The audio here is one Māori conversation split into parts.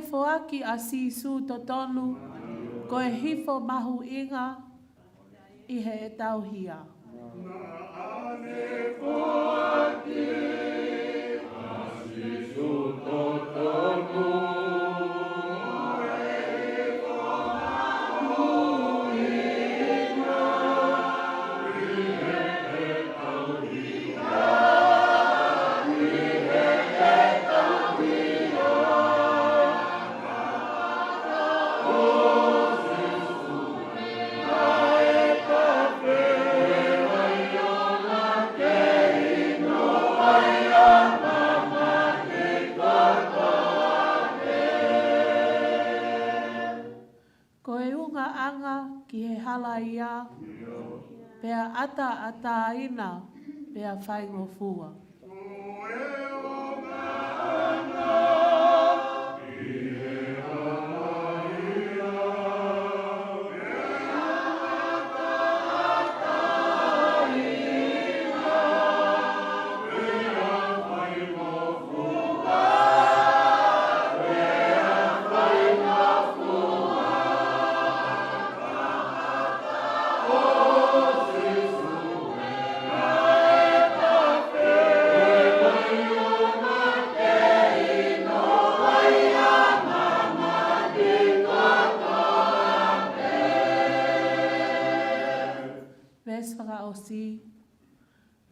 foaki a sisu totonu, ko e hifo mahu inga, i he e tauhia. Ane foaki a sisu totonu, ia, pea ata ina, pea whaingofua.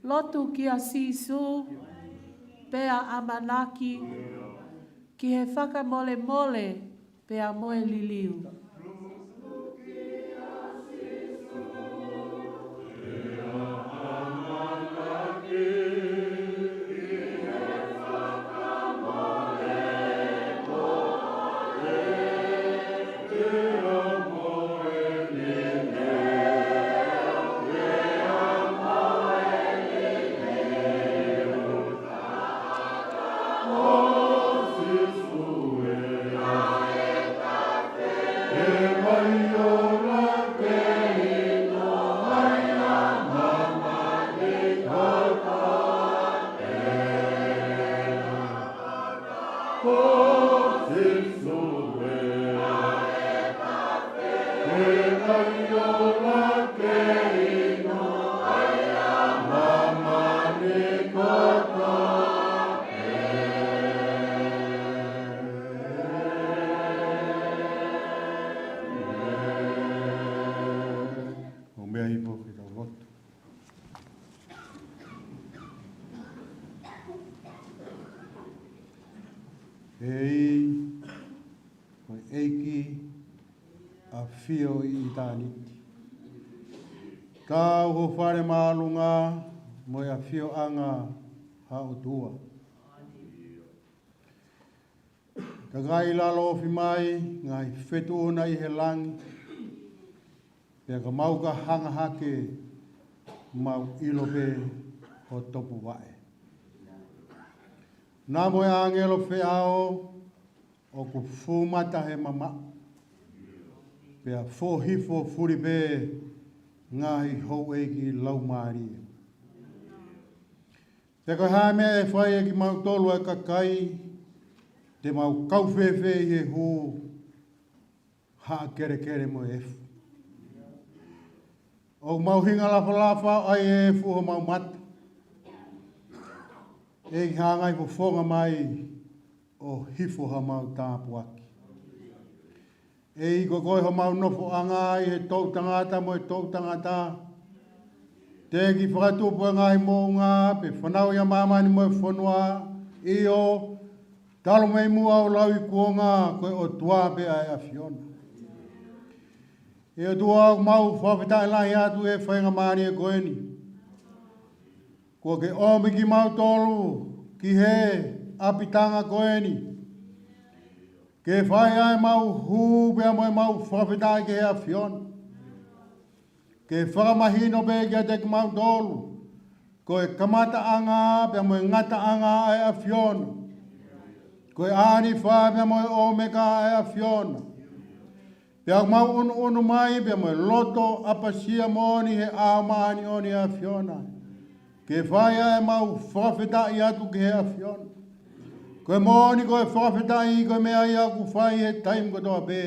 Lotu ki a sisu, pea amanaki, ki he whaka mole mole, pea moe liliu. Fio i taniti. Ka ho whare maalunga mo ia fio anga hautua. Ka gai lalo fi mai ngai fetu ona i he langi. Pea ka mau ka hanga hake mau ilope ho topu wae. Nā mo e angelo whiao o ku fumata he mama. Pea fōhifo furipe ngahi hou e ki lau maari. Te koe hae mea e whai e ki mau tolu e kakai, te mau kauwhewhe i he hū haa kere kere mo e fu. O mau hinga lafa lafa ai e fu ho mau mata. E ki hangai po whonga mai o hifo ha mau tāpuaki. E i koe ho mau nofo anga i he tau tangata mo e tau tangata. Te ki whakatupu e ngai mō ngā, pe whanau ia mamani mo e whanua i o talo mei mua o lau i kuonga koe o tua pe ai a Fiona. E o tua mau whawhetai lahi atu e whainga maani e koe ni. Ko ke omi ki mau tolu ki he apitanga koe ni. Ke whai ai mau hū pia moe mau whawhetai ke hea Fiona. Ke whakamahino pe kia te mau tolu. Ko e kamata anga pia moe ngata anga ai a Fiona. Ko e ani wha pia moe omeka ai a Fiona. Pia mau unu mai pia moe loto apasia moni he aamani oni a Fiona. Ke whai ai mau whawhetai atu ke hea Fiona. Koe mōni koe whawhetai koe mea ia ku whai he taim kotoa pē.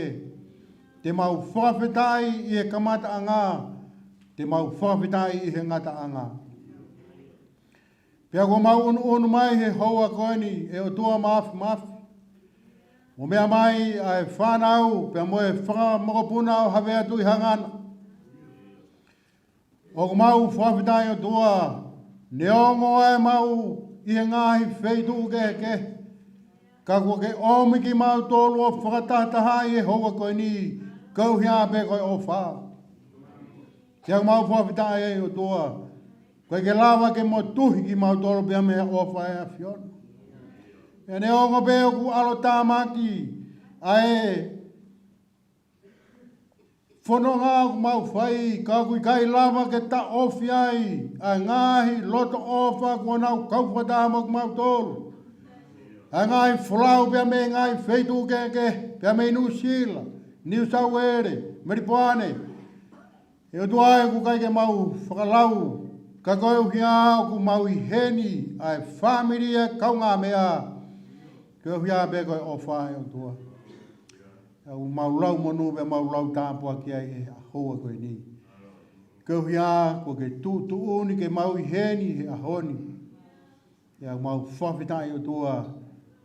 Te mau whawhetai i he kamata anga. Te mau whawhetai i he ngata anga. Pea ko mau unu mai he hoa koe ni e o tua mafi. O mea mai ai whanau pea moe whakamokopuna o hawe atu i hangana. O ko mau whawhetai o tua. Neongo ai mau i he ngahi wheitu ke. Ka kua ke omi ki mau tolu o whakatataha i e hoa koe ni, kau hea pe koe o wha. Tia mau whawhitai e o tua, koe ke lawa ke mo tuhi ki mau tolu pia mea o wha e a whiona. E ne ongo pe o ku alo tāmaki, ae whanonga ku mau whai, ka kui kai lawa ke ta ofi ai, a ngahi loto ofa kua nau kauwhataha mo ku mau tolu. A ngai whalau pia me ngai wheitu ke, pia me New Zealand, New South Wales, Maripoane. E o tuai ku kai ke mau whakalau, ka koe uhia ku mau i heni, ai whamiri e kaunga mea, ke uhia pe koe o whae o tua. Au mau lau monu pe mau lau tāpua ki ai e ahoa koe ni. Ke uhia ku ke tu uni ke mau i heni he ahoni. E au mau whawhitai o tua,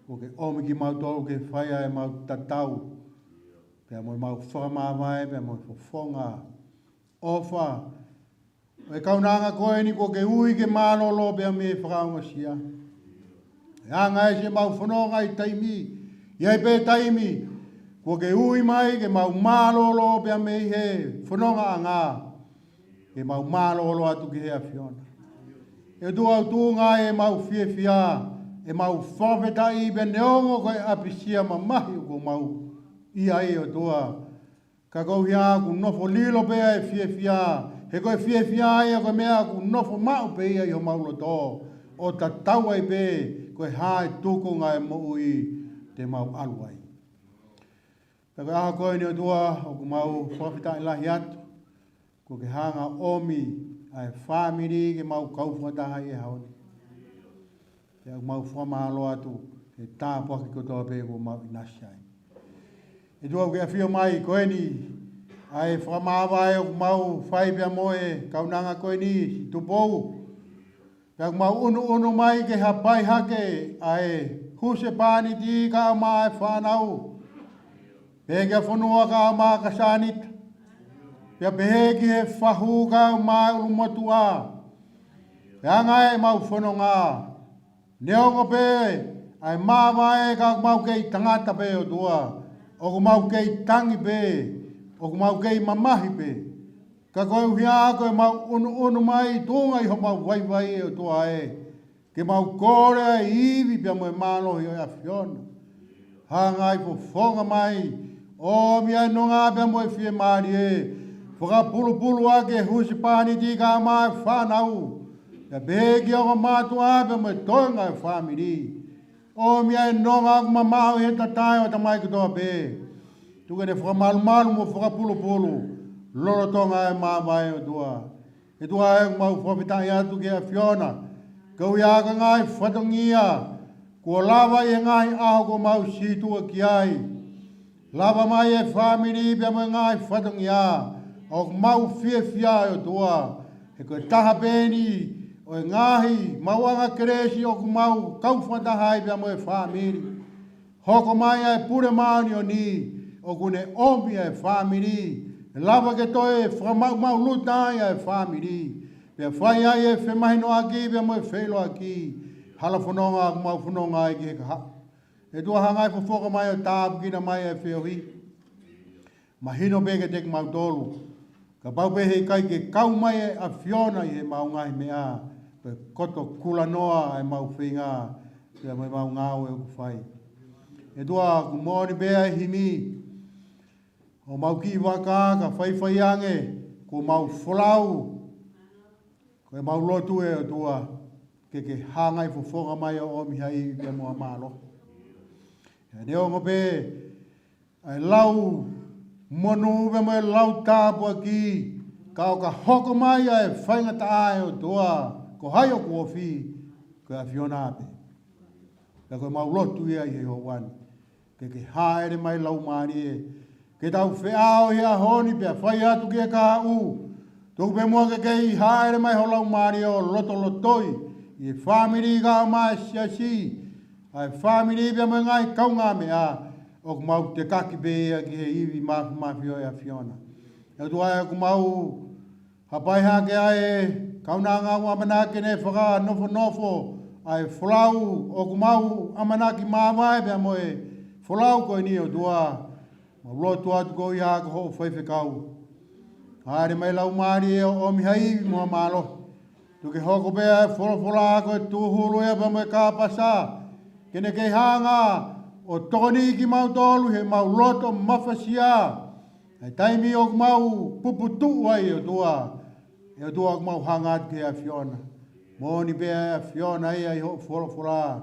ko ke omi ki mau tolu ke whaia e mau tatau. Pea mo mau whakamawai, pea mo whonga. Ofa. E kaunanga koe ni ko ke ui ke malolo pea me whakaunga sia. E anga e se mau whanonga i taimi. Iai pe taimi. Ko ke ui mai ke mau malolo pea me he whanonga anga. Ke mau malolo atu ki hea whiona. E tu au tūnga e mau fia. E mau whawhetai pe neongo koe apisia mamahi ko mau ia e o tua. Ka kou hia ku nofo lilo pe e fia. He koe fia ia koe mea ku nofo mau pe ia i ho mau loto. O ta tau ai pe koe hae tukunga e mo ui te mau aluai. Ka koe aha koe ni o tua o ku mau whawhetai lahi atu. Ko ke hanga omi ai whamiri ke mau kauwhataha e haoni. E mau whamalo atu, e tāpua ki kotoa pe ko mau inasiai. E tua ke awhia mai koe ni, ai whamawai o mau whai pia moe, kaunanga koe ni, si Tupou. Pea mau unu mai ke hapai hake, ai huse pāni ti ka mai whanau. Pe ke whanua ka mai Kasanita. Pea pehe ki he whahu ka mai ulumotua. Pea ngai mau whanonga. Neongo pe, ai mawai ka mau kei tangata pe o tua, o ku mau kei tangi pe, o ku mau kei mamahi pe. Ka koe uhia koe mau unu mai tunga i ho mau vai o tua e. Ke mau kore ai iwi pia mo e malo i o a whiona. Hangai po whonga mai, o mia nonga pia mo e whie maari e. Whaka pulu ake husi pani ti ka mai whanau. Ya begi o matu ape mo tonga e whamiri. O mia e nonga aku mamau he tatai o tamai kutoa pe. Tuka ne whakamalu mo whakapulu. Lolo tonga e mawai o tua. E tua e mau whapitai atu ke a whiona. Kau ia ka ngai whatongia. Kua lava i ngai aho ko mau situa ki ai. Lava mai e whamiri pia mo ngai whatongia. O mau fia o tua. E koe taha peni. O e ngahi, mauanga keresi o ku mau kauwhatahai pia mo e whamiri. Hoko mai ai pure maani o ni, o kune omi ai whamiri. E lava ke toe whamau lutai ai whamiri. Pia whai ai e whemahino aki, pia mo e whelo aki. Hala whanonga, ku mau whanonga ai ki he kaha. E tua hangai whawhoka mai o tāpu kina mai ai whiohi. Mahino peke te ki mau tolu. Ka paupe hei kai ke kau mai e a whiona i he maungahi mea. Pe koto kula noa e mau whinga, pia mai mau ngāo e uku whai. E tua ku mōni bea e himi, o mau ki waka ka whai ange, ko mau wholau, ko e mau lotu e o tua, ke hangai whawhonga mai o omi hai pia mua mālo. E neongo pe, ai lau monu ve mai lau tāpua ki, ka o ka hoko mai ai whaingata ai o tua, ko hai o kuofi, ko a whiona ape. la koe mau lotu ia i he hoani. Ke haere mai lau maani e. Ke tau whiao ia honi pia whai atu kia ka u. Tuku pe mua ke kei haere mai ho lau maani o loto lotoi. I whamiri ka mai siasi. Ai whamiri pia mai ngai kaunga mea. O ku mau te kaki pe ia ki he iwi mafi o ia Fiona. E tu ai ku mau hapai hake ai kaunanga u amanaki ne whaka nofo. Ai wholau o ku mau amanaki mawai pia moe. Wholau koe ni o tua. Ma lotu atu ko i hako ho whaiwhekau. Haere mai lau maari e o mihai mua malo. Tuke hoko pea whola koe tuhuru e pa moe ka pasa. Kene kei hanga o toni ki mau tolu he mau loto mawhasia. Ai taimi o mau puputu ai o tua. E o tua mau hanga atu ke a Fiona. Moni pea a Fiona ia i ho whola.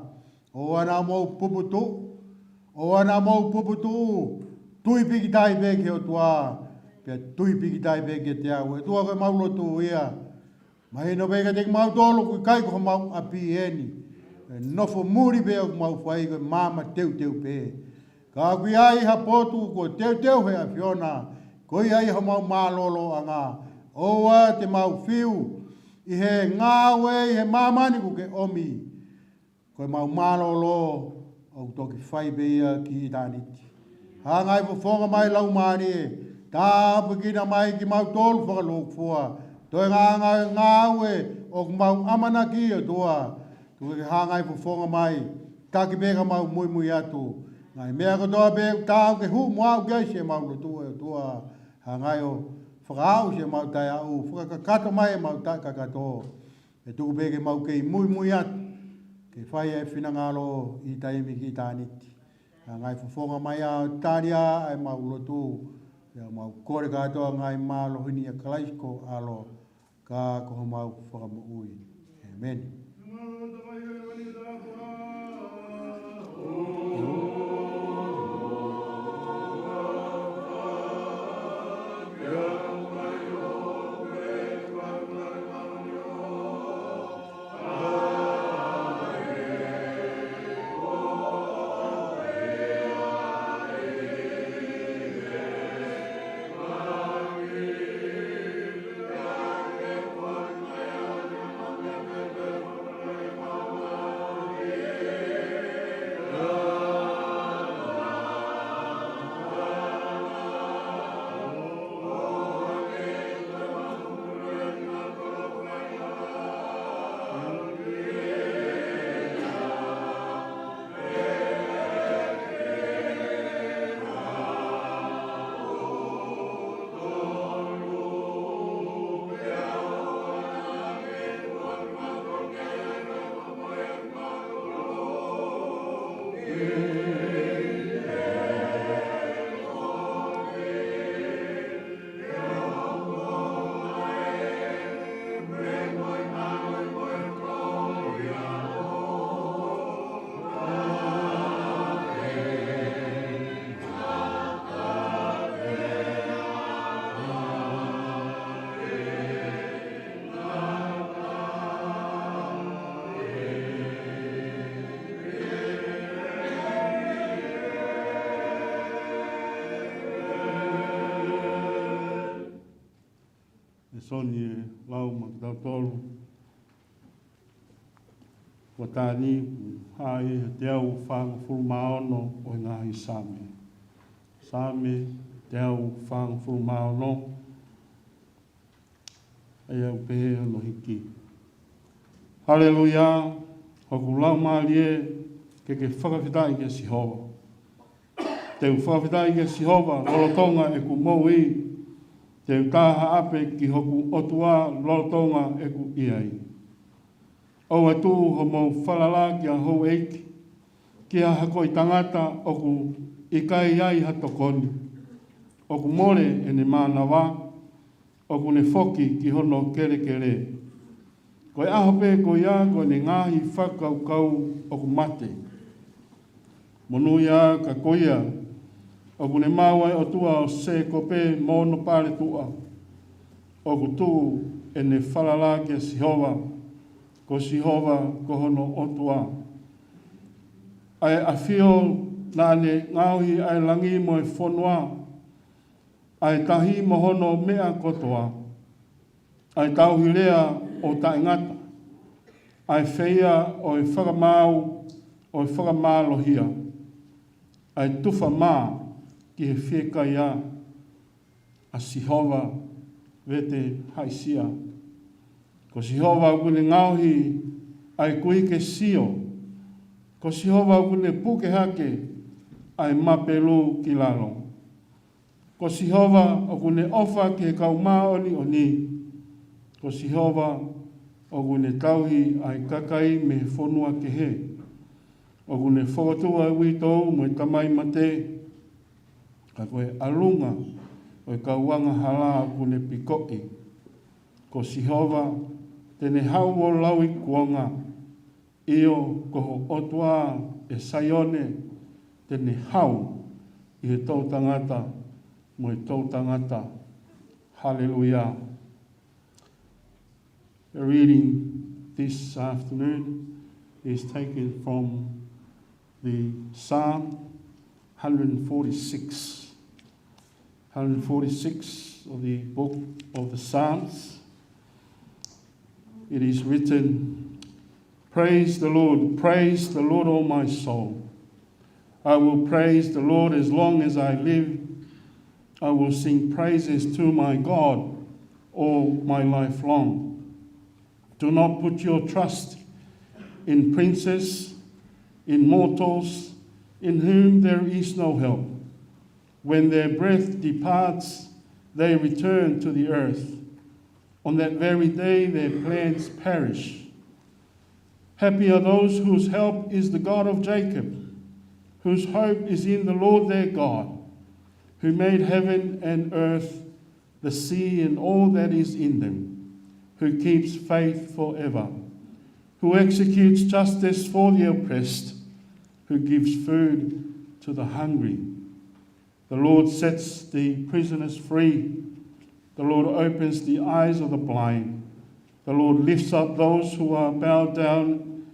O ana mau puputu. O ana mau puputu. Tui piki tai peke o tua. Pea tui piki tai peke te au. E tua koe mau lotu ia. Mahino peke te mau tolu kui kai ko mau api eni. Nofo muri pe o mau whai koe mama teu pe. Ka kui ai ha potu ko teu he a Fiona. Koi ai ha mau malolo anga. Oa te mau fiu. I he ngawe i he mamani ku ke omi. Koe mau malolo o toki whai pe ia ki itaniti. Hangai po whonga mai lau maani e. Tā pukina mai ki mau tolu whakalok fua. Toi ngawe o mau amana ki o tua. Tuke hangai po whonga mai. Taki peka mau mui atu. Ngai mea ko toa pe tāu ke hu mua au kei se mau lutu e tua. Hangai o whakau se mau tai au. Whakakato mai e mau tai kakato. E tuku peke mau kei mui atu. Ke whai e whinangalo i taimi ki tāniti. Ngai whonga mai a Taniela ai mau lotu. Ia mau kore katoa ngai malo hini a kalaisko alo. Ka koho mau whakamuui. Amen. Soni lau makitau tolu. Watani hai te au whanga fulmaono o ngahi Same. Same te au whanga fulmaono e au pehe no hiki. Hallelujah, hoku lau maalie ke whakawhitai ke Sihova. Te whakawhitai ke Sihova, lolotonga e ku moui. Te kaha ape ki hoku otua lolotonga e ku iai. O atu ho mau whalala ki a hou eiki. Ki a hako i tangata o ku ikai ai hatokoni. O ku more e ne mānawa. O ku ne foki ki hono kere. Koe aho pe ko ia ko ne ngahi whakaukau o ku mate. Monu ia ka koia. O ku ne mawai o tua o se kope mono pare tua. O ku tu e ne whalala ki a Sihova. Ko Sihova ko hono o tua. ai awhio nane ngauhi ai langi mo e whonua, ai tahi mohono mea kotoa, ai tauhi lea o taingata, ai whaia o e whakamau o e whakamalohia, ai tuwha mā ki he whiekai a Sihova vete Aisea. Ko Sihova kune ngauhi ai kui ke sio, ko Sihova kune puke hake ai mapelu ki lalo. Ko Sihova o kune ofa ki he kaumā oni, ko Sihova o kune tauhi ai kakai me whonua ke he. O kune whakatua witou mo i tamai mate, ka koe alunga o i kauanga hala kune pikoi. Ko Sihova tene hau o laui kuanga, io koho otua e Sione tene hau i he tau tangata mo i tau tangata. Hallelujah. The reading this afternoon is taken from the Psalm 146. 146 of the book of the Psalms. It is written, praise the Lord, O my soul. I will praise the Lord as long as I live. I will sing praises to my God all my life long. Do not put your trust in princes, in mortals, in whom there is no help. When their breath departs, they return to the earth. On that very day their plans perish. Happy are those whose help is the God of Jacob, whose hope is in the Lord their God, who made heaven and earth, the sea and all that is in them, who keeps faith forever, who executes justice for the oppressed, who gives food to the hungry. The Lord sets the prisoners free. The Lord opens the eyes of the blind. The Lord lifts up those who are bowed down.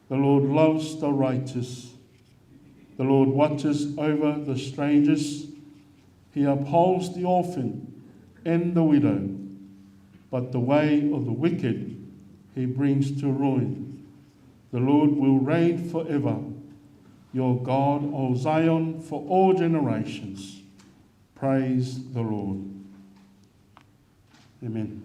The Lord loves the righteous. The Lord watches over the strangers. He upholds the orphan and the widow. But the way of the wicked he brings to ruin. The Lord will reign forever. Your God, O Zion, for all generations. Praise the Lord. Amen.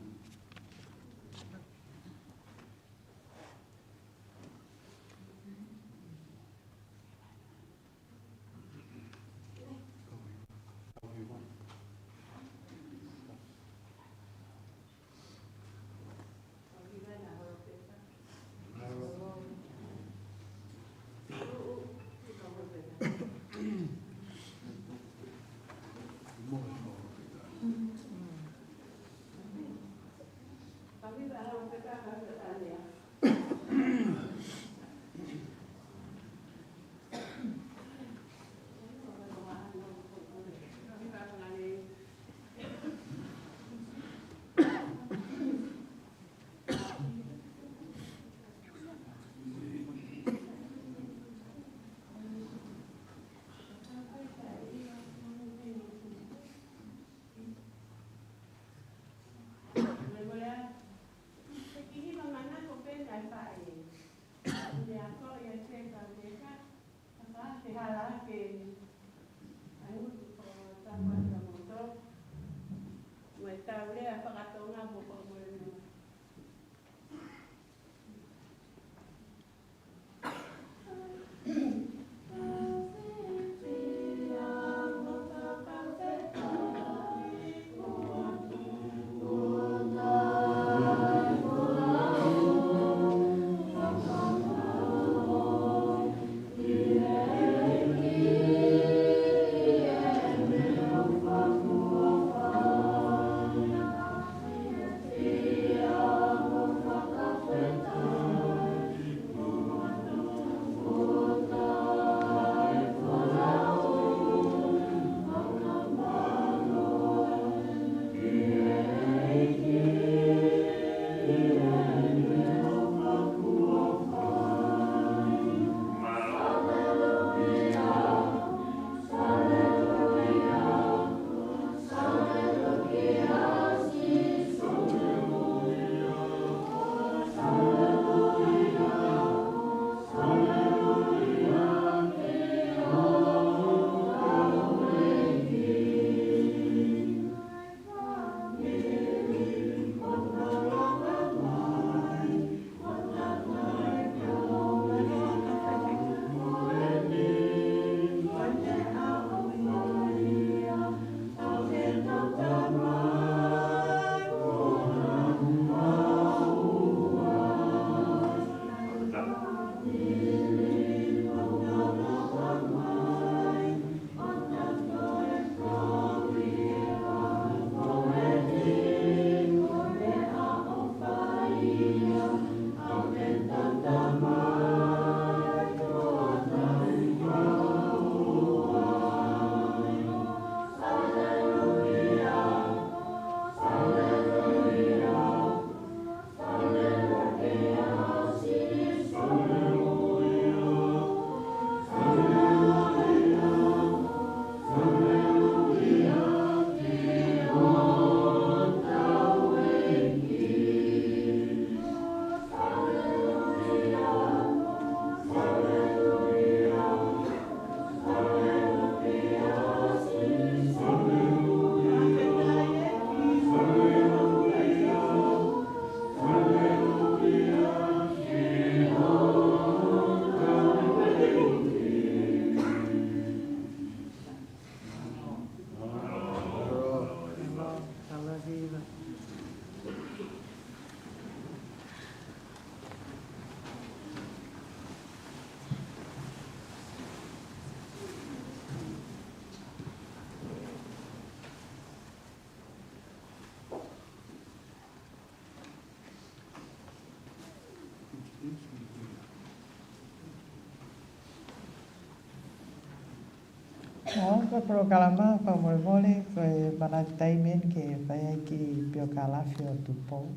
Ko programa pa mole foi para taimen que vai aqui Falekakala Fotu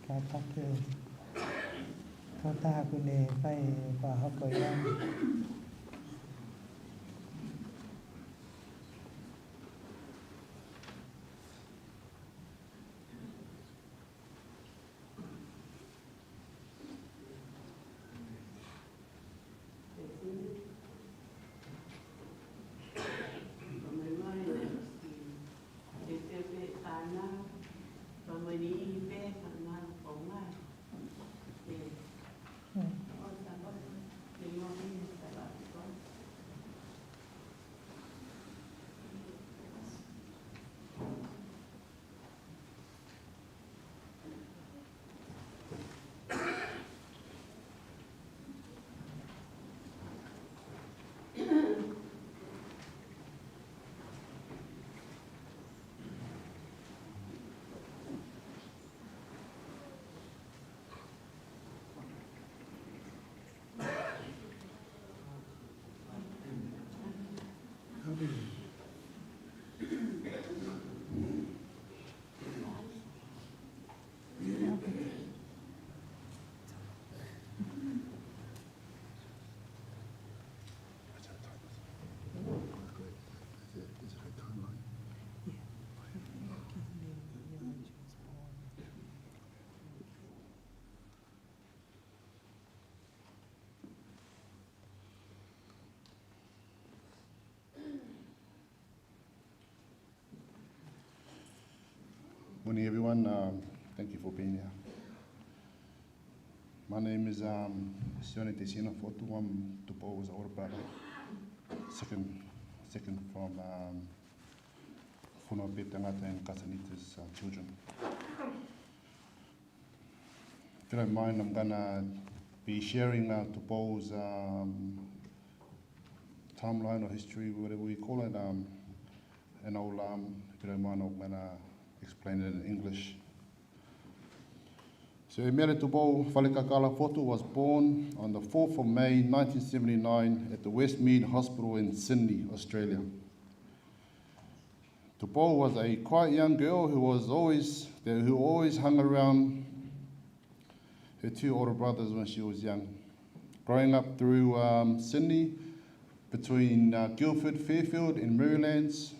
kata ke kota aku ne vai pa hokoya Morning, everyone. Thank you for being here. My name is Sione Fotu. I'm Tupou's older brother, second from Fonua-Pe-Tangata and Kasanita's children. If you don't mind, I'm gonna be sharing Tupou's timeline or history, whatever we call it, and I'll, if you don't mind, I'm gonna explain it in English. So Emele Tupou Falekakala Fotu was born on the 4th of May 1979 at the Westmead Hospital in Sydney, Australia. Tupou was a quiet young girl who always hung around her two older brothers when she was young. Growing up through Sydney, between Guildford, Fairfield and Marylands,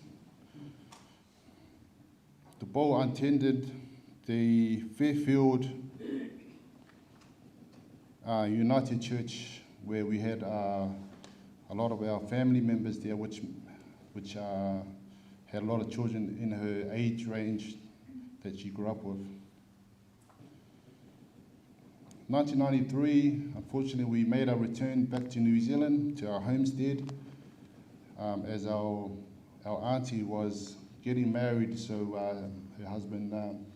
Tupou attended the Fairfield United Church, where we had a lot of our family members there, which had a lot of children in her age range that she grew up with. 1993, unfortunately, we made our return back to New Zealand, to our homestead, as our auntie was getting married, so her husband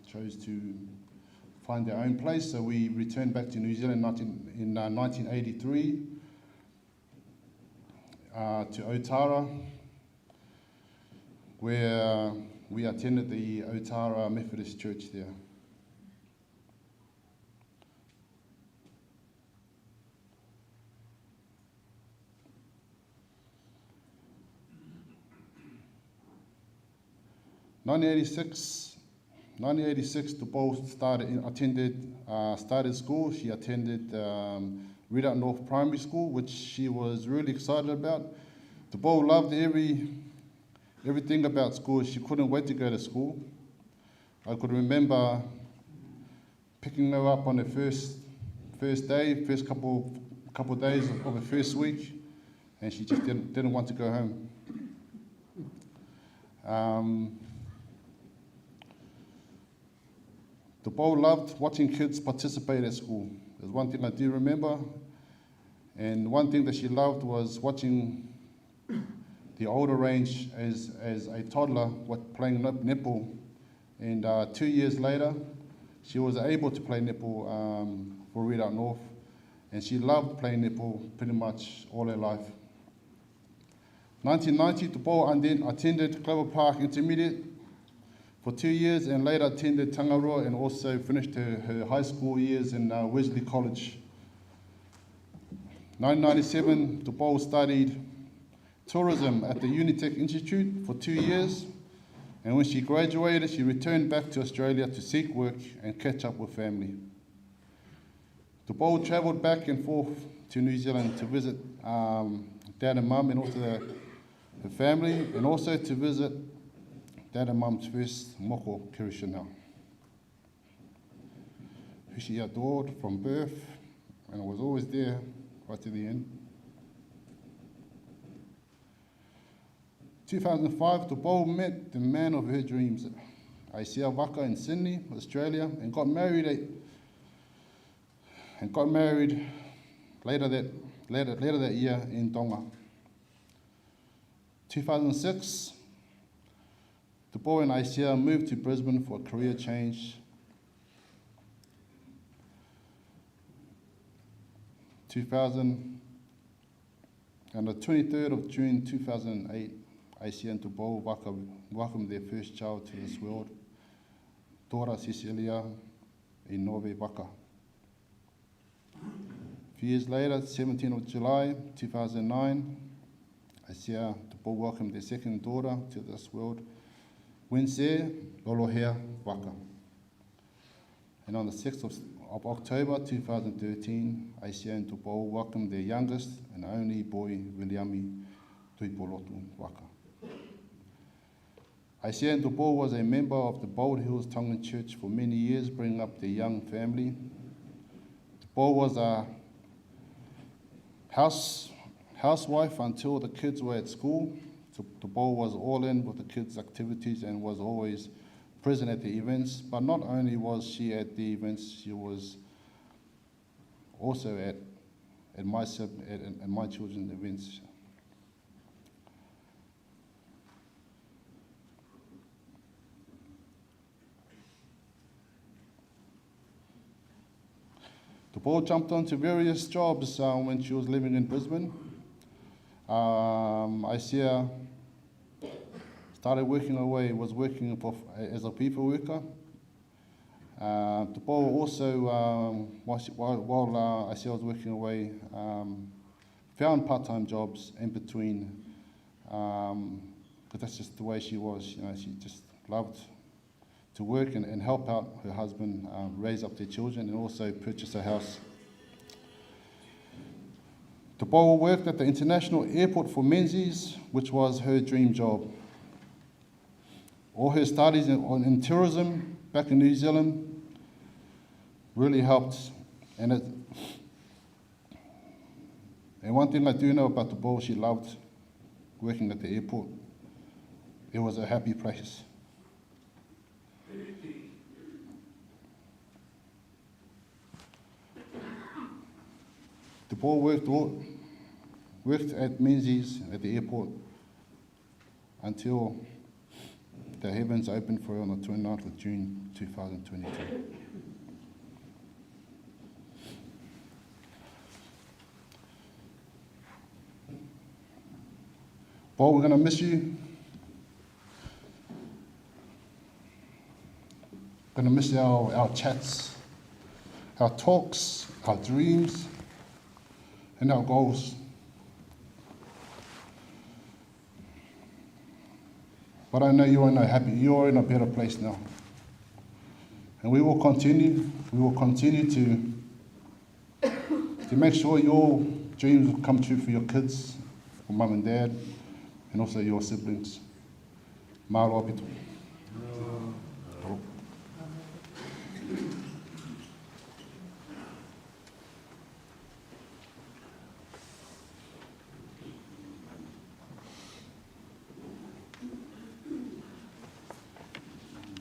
chose to find their own place. So we returned back to New Zealand in 1983 to Otara, where we attended the Otara Methodist Church there. In 1986, Tupou started school. She attended Redoubt North Primary School, which she was really excited about. Tupou loved everything about school. She couldn't wait to go to school. I could remember picking her up on the first couple days of the first week, and she just didn't want to go home. Tupou loved watching kids participate at school. There's one thing I do remember, and one thing that she loved was watching the older range as a toddler playing netball. And 2 years later, she was able to play netball for Redoubt North, and she loved playing netball pretty much all her life. 1990, Tupou attended Clover Park Intermediate for 2 years, and later attended Tangaroa and also finished her high school years in Wesley College. 1997, Tupou studied tourism at the Unitec Institute for 2 years, and when she graduated, she returned back to Australia to seek work and catch up with family. Tupou travelled back and forth to New Zealand to visit Dad and Mum and also her family, and also to visit Dad and Mum's first moko, Kirishina, who she adored from birth and was always there right to the end. 2005, Tupou met the man of her dreams, Aisea Vaka in Sydney, Australia, and got married later that year in Tonga. 2006, Tupou and Aisea moved to Brisbane for a career change. 2000, on the 23rd of June 2008, Aisea and Tupou welcomed their first child to this world, Tora Sisilia in Nove Vaka. A few years later, 17th of July 2009, Aisea and Tupou welcomed their second daughter to this world, Uinise Lolohea Vaka. And on the 6th of October 2013, Aisea and Tupou welcomed their youngest and only boy, Viliami Tuipolotu Vaka. Aisea and Tupou was a member of the Bald Hills Tongan Church for many years, bringing up their young family. Tupou was a housewife until the kids were at school. Tupou was all in with the kids' activities and was always present at the events. But not only was she at the events, she was also at my children's events. Tupou jumped onto various jobs when she was living in Brisbane. Aisea started working away, was working as a people worker. Tupou also, while Aisea was working away, found part-time jobs in between, because that's just the way she was. You know, she just loved to work and help out her husband raise up their children and also purchase a house. Tupou worked at the International Airport for Menzies, which was her dream job. All her studies in tourism back in New Zealand really helped. And one thing I do know about Tupou, she loved working at the airport. It was a happy place. Tupou worked at Menzies at the airport until the heavens opened for her on the 29th of June 2022. Paul, we're going to miss you. Going to miss our chats, our talks, our dreams, and our goals. But I know you are not happy. You are in a better place now. And we will continue to make sure your dreams will come true for your kids, for mum and dad, and also your siblings. Mahalo apito.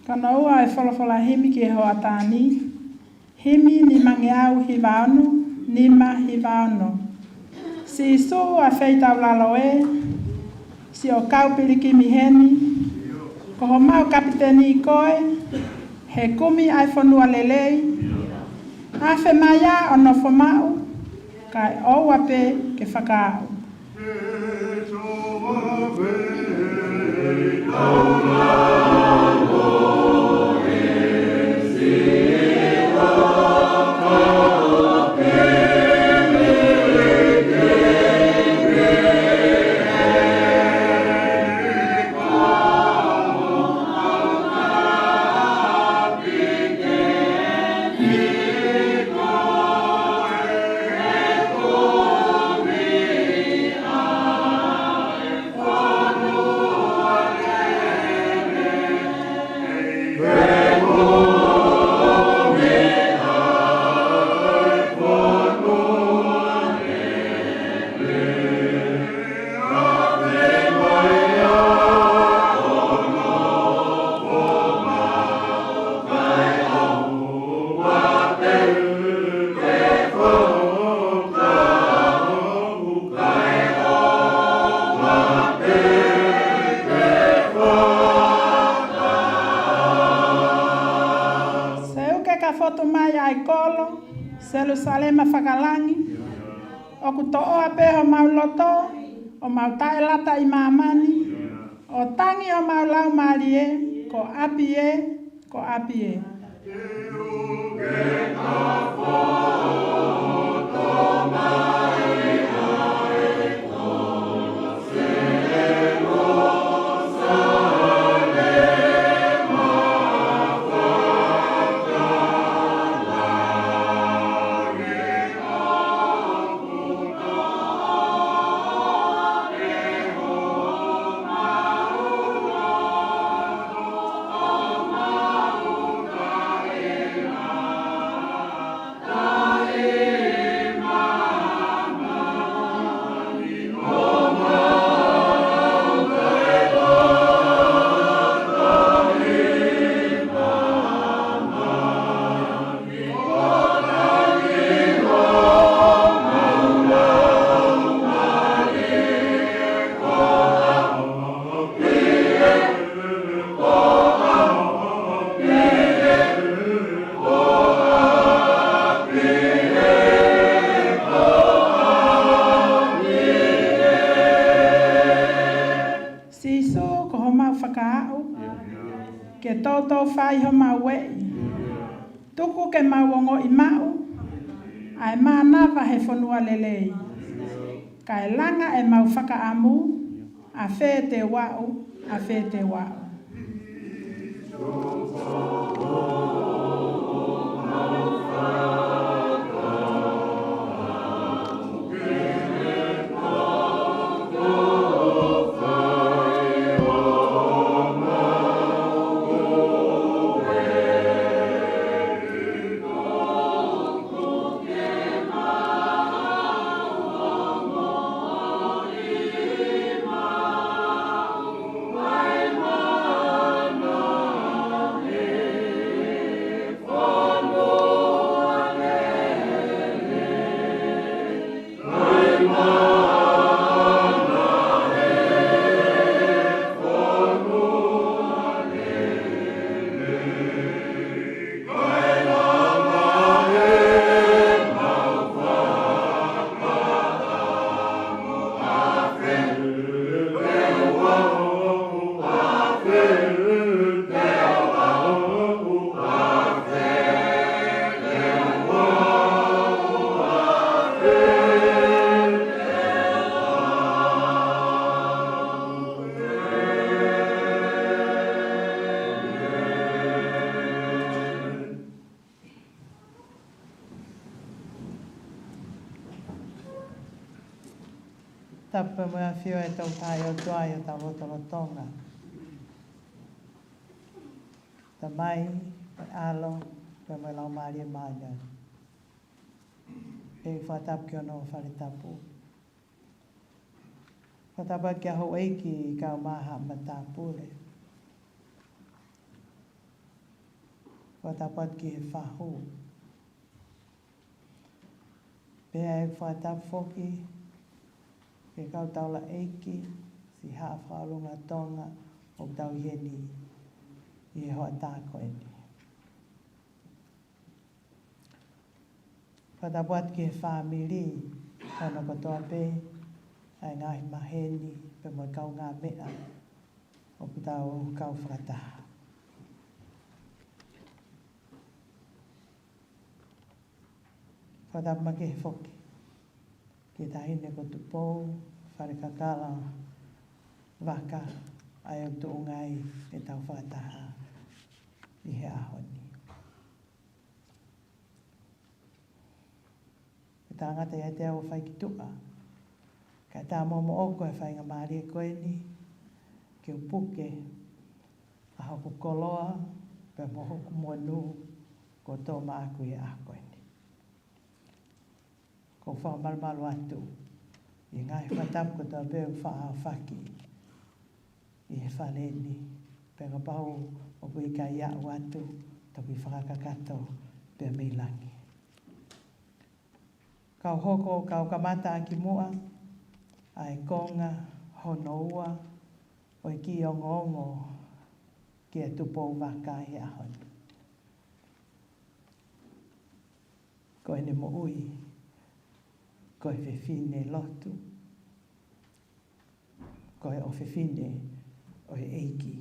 Kana ua e whalawhala himi ki e hoa tāni. Himi ni mangi au hi wānu, ni ma hi wānu. Si su a whaitau lalo e, si o kaupiri ki miheni, ko ho mau kapiteni I koe, he kumi ai whanua lelei, a whe maia o nofo mau, kai Ouau ke whakaau. Jerusalema whakalangi, o ku to'oa pe o mau loto, o mau tae lata I mamani, o tangi o mau lau mari e, ko api e, ko api e. Tuku ke mawongo I mau, ai mānawa he whanua lelei. Kai langa e mau whakaamu, a whē te wau, a whē te wau. Tapa mo a fio e tau tai o tuai o tau lotolotonga. Ta mai, alo, pe mo lau maari e maanga. E whatap ki ono wharetapu. Whatapa ki aho eiki ka maha matapule. Whatapat ki he whahu. Pea e whatap foki, ke kau taula eiki, si haa whaolunga tonga, o tau heni, i he hoa tāko eni. Whatapat ki he whamiri, ono katoa pe, ai ngahi maheni, pe mo kau ngā mea, o tau kau whakataha. Whatapa ke he whoki. Ke tahine ko Tupou Falekakala Vaka ai o tu ngai e tau whataha i he ahoni. E tangata ia te au whai ki tuka. Ka tā momo oko e whai ngā maari e koe ni. Ke upuke a hoku koloa pe mo hoku monu ko tō maaku i a koe ni. Ko whao marumaru atu. I ngai whatap ko tō beo whaa whaki. I he whaneni. Pega pau o kui ka iau atu. Toki whakakato pe milangi. Kau hoko, kau kamata ki mua. Ai konga, hono ua. O i ki ongo ki e Tupou Vaka i ahoni. Ko ene mo ui. Ko e whewhine lotu. Ko e o whewhine o e eiki.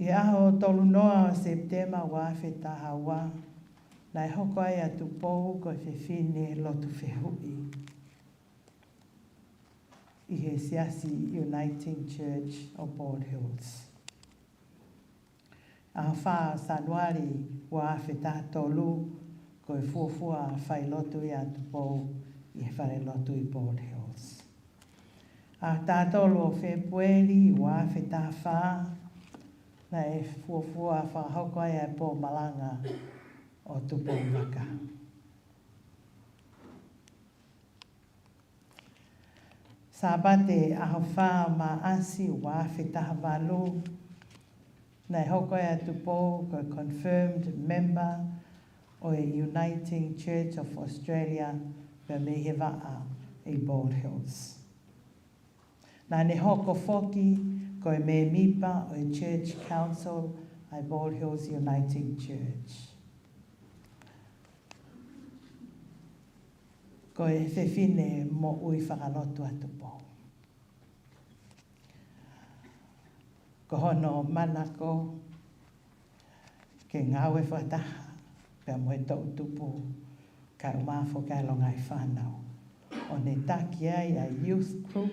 I aho tolu noa o Septema wa whetaha wa. Nai hoko ai a Tupou ko e whewhine lotu whehui. I he Siasi Uniting Church of Bald Hills. A wha Sanuari wa whetaha tolu. Ko e fuafua whai lotu i a Tupou i he whare lotu i Bald Hills. A tātolo o Februari wa whetaha wha, na e fuafua whahoko ai a po Malanga o Tupou Vaka. Sabate aho wha ma asi wa whetaha walu, na e hoko ai a Tupou ko e confirmed member o e Uniting Church of Australia pe me he waa i Bald Hills. Nā ne hoko foki ko e me mipa o e Church Council ai Bald Hills Uniting Church. Ko e whewhine mo ui whakalotu a Tupou. Ko hono manako ke ngāwe whataha. Pea mo e tau tupu ka umafo kai longa i whanau. O ne taki ai a youth group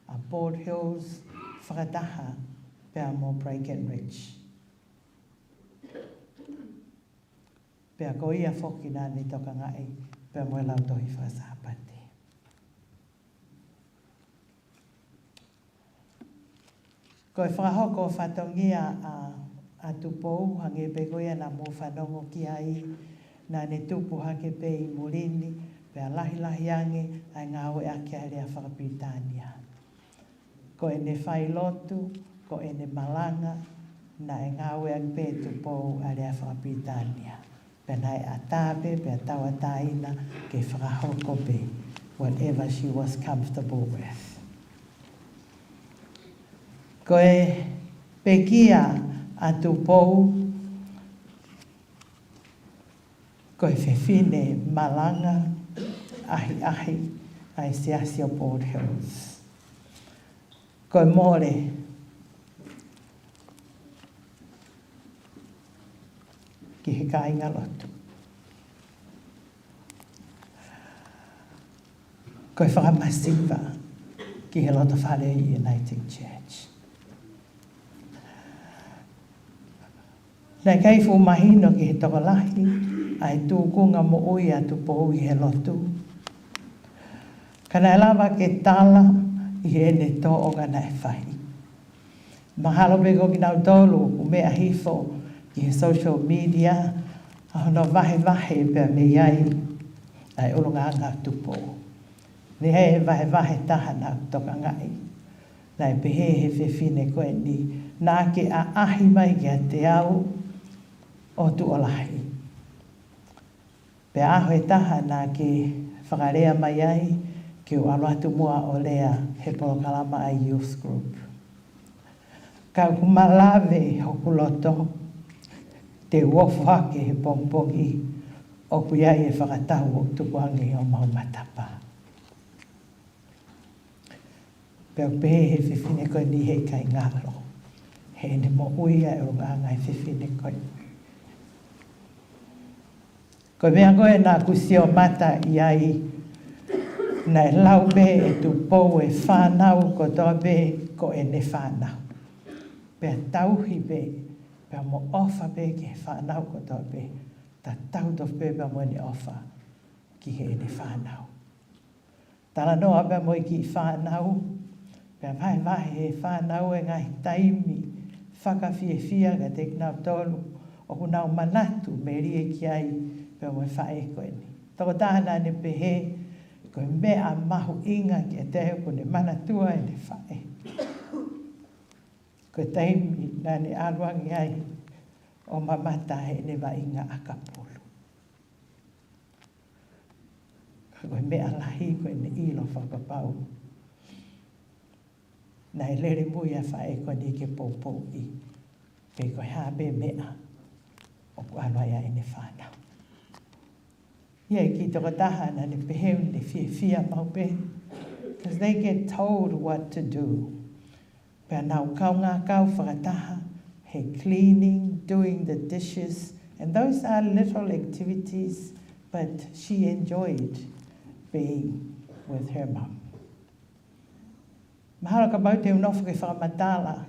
a Bald Hills whakataha pea mo Breckenridge. Pea ko ia whoki nā ni toka ngai pea mo e lau tohi whasapate. Ko e whakahoko whatongia a Tupou, hange begoia na mo whanongo ki ai, na ne tupu hake pe i Morini, pe a lahi ange, ai ngā oe ake a rea Whakapitania. Ko e ne whai lotu, ko e ne Malanga, na e ngā oe ake pe Tupou a rea Whakapitania. Pe nai a tāpe, pe a taua tāina, ke whakahoko pe, whatever she was comfortable with. Ko e pekia a Tupou, ko e whewhine Malanga, ahi, Aisea o Bald Hills. Ko e more, ki he kāinga lotu. Ko e whakamasiva, ki he loto whare i Uniting Church. Nei kei fu mahino ki he tokolahi, ai tūkunga mo ui a Tupou i he lotu. Kana lava ke tala I ene tō o ngana e whai. Mahalo me ko ki nau tolu o mea hifo ki he social media a hono vahe pe me iai ai urunga anga tupo. Ni he vahe taha nau toka ngai. Nai pehe he whiwhine koe ni nā ke a ahi mai ki a te au o tu olahi. Pe aho e taha nā ke whakarea mai ai ki o aluatu mua o lea he polokalama ai youth group. Ka kumalave hoku loto te uofu hake he pongpongi o kuiai e whakatahu o tukuangi o maumatapa. Pea pehe he whiwhine koe ni he kai ngalo. He ne mo uia e runga ngai whiwhine koe. Ko mea koe nā kusio mata iai nai lau be e tupou e whanau ko toa be ko e ne whanau. Pea tauhi be, pea mo ofa be ki he whanau ko toa be. Ta tau tof be pea mo ni ofa ki he ne whanau. Tala noa pea mo I ki whanau, pea vahe he whanau e ngai taimi, whakawhiewhia ka te knau tolu, o kunau manatu me rie ki ai, pea mo whae koe ni. Toko tāna ne pehe, koe mea mahu inga ki a te ko ne manatua e ne whae. Koe taimi nā ne aruangi ai, o mamata he ne wa inga akapulu. Koe mea lahi koe ne ilo whakapau. Nai lere mui a whae koe ni ke poupou I. Pe koe habe mea, o ku aruai ai ne whanau. Ia ki toko taha na ne peheu ne fia mau pe. Because they get told what to do. Pea nau kau ngā kau whakataha, he cleaning, doing the dishes, and those are little activities, but she enjoyed being with her mum. Mahalo ka bau te unofu ke whakamatala,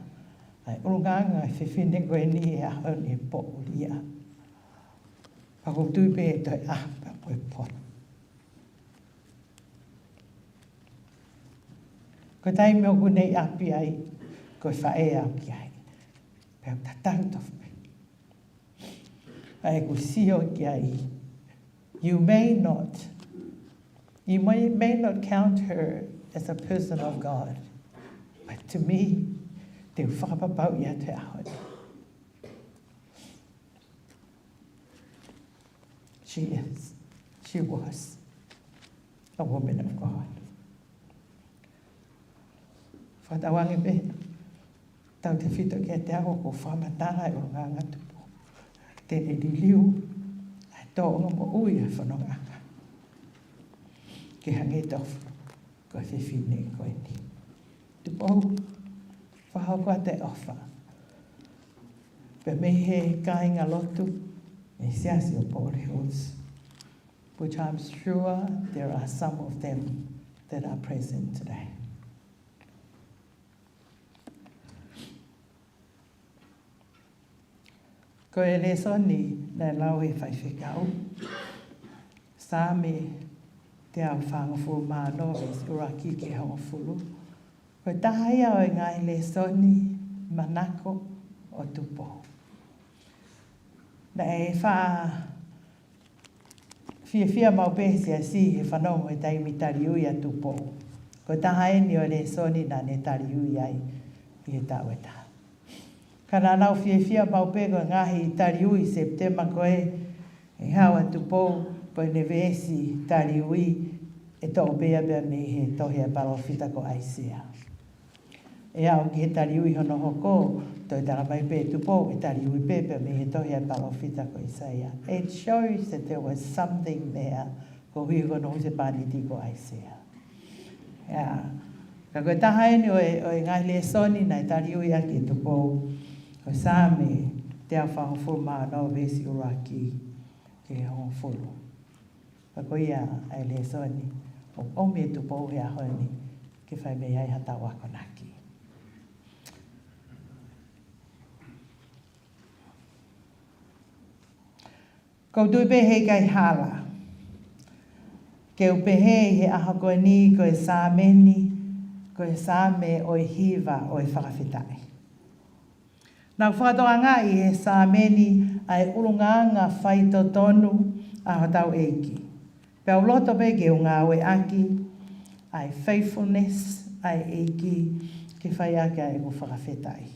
ai urunganga e whiwhine koe ni e aho ni po uria. Pako tui pe e toi pa koe poto. Ko tai meo ku nei api ai, ko whae au ki ai. Peo tatau tofu pe. Ai ku sio ki ai. You may not count her as a person of God, but to me, te whakapapau ia te aho. She was a woman of God. Whatawangi be, tau te whito kia te ako ko whamatara e o ngā ngatupu. Te ne li liu, ai tō mo ui a whanonganga. Ke hange tofu, ko whiwhine koe ni. Tupou, whahokua te ofa. Pe me he kāinga lotu, me siasi o Port Hills, which I'm sure there are some of them that are present today. Ko e le soni na lau e whaiwhikau. Sā me te au whangafu māno e uraki ke hongafuru. Ko tahaia o ngai le soni manako o Tupou. Na e whia mau pēsi a si he whanongo e taimi tariui a Tupou. Ko tahaia ni o le soni na ne tariui ai I he tau e taha. Kana nau whia mau pēko ngahi tariui September koe e hawa Tupou po ne vesi tariui e tō bea me he tohi a parofita ko Aisea. E au ki he tariui hono hoko, toi tara mai pē Tupou e tariui pepe me he tohi a parofita ko Aisea. It shows that there was something there ko hui kono huse pāniti ko Aisea. Ka koe tahaini o e ngai le soni na e tariui aki Tupou. Ko sāme te au whangafuru māno vesi uraki ke hongafuru. Ka koe ia ai le soni o ome Tupou hea honi ke whai mei ai hata wako naki. Ko tui pe hei kai hala. Ke upehe he aha koe ni koe sāmeni, koe sāme o hiva o whakawhitai. Nā whakatoa ngā i he sāmeni ai urunganga whaito tonu a hotau eiki. Pea uloto pe ke unga oe aki, ai faithfulness ai eiki ke whai ake ai u whakawhitai.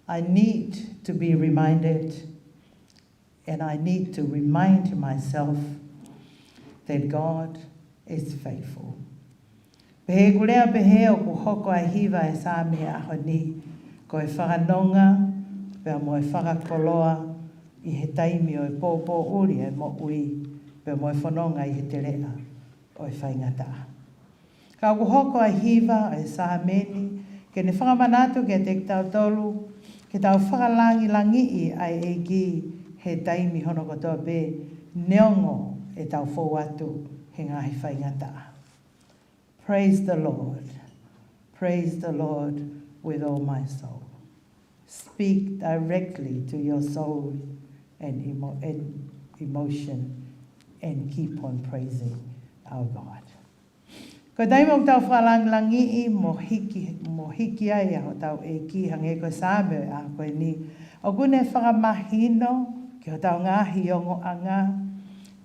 I need to be reminded, and I need to remind myself that God is faithful. Pehe kulea pehe o ku hoko ai hiva e sāme aho ni, ko e whakanonga, pea mo e whakakoloa i he taimi o e pōpō uri e mo ui, pea mo e whanonga i he te rea o e whaingata. Ka ku hoko ai hiva o e sāmeni, ke ne whakamanatu ke te tau tolu, ke tau whakalangi langi i ai e ki he taimi hono kotoa pe neongo e tau fō atu he ngahi whaingata. Praise the Lord. Praise the Lord with all my soul. Speak directly to your soul and emotion and keep on praising our God. Ko taimo tau whalangi i mo hiki ai aho tau e ki hange ko sāme a koe ni. O kune whakamahino ki o tau ngahi ongo anga.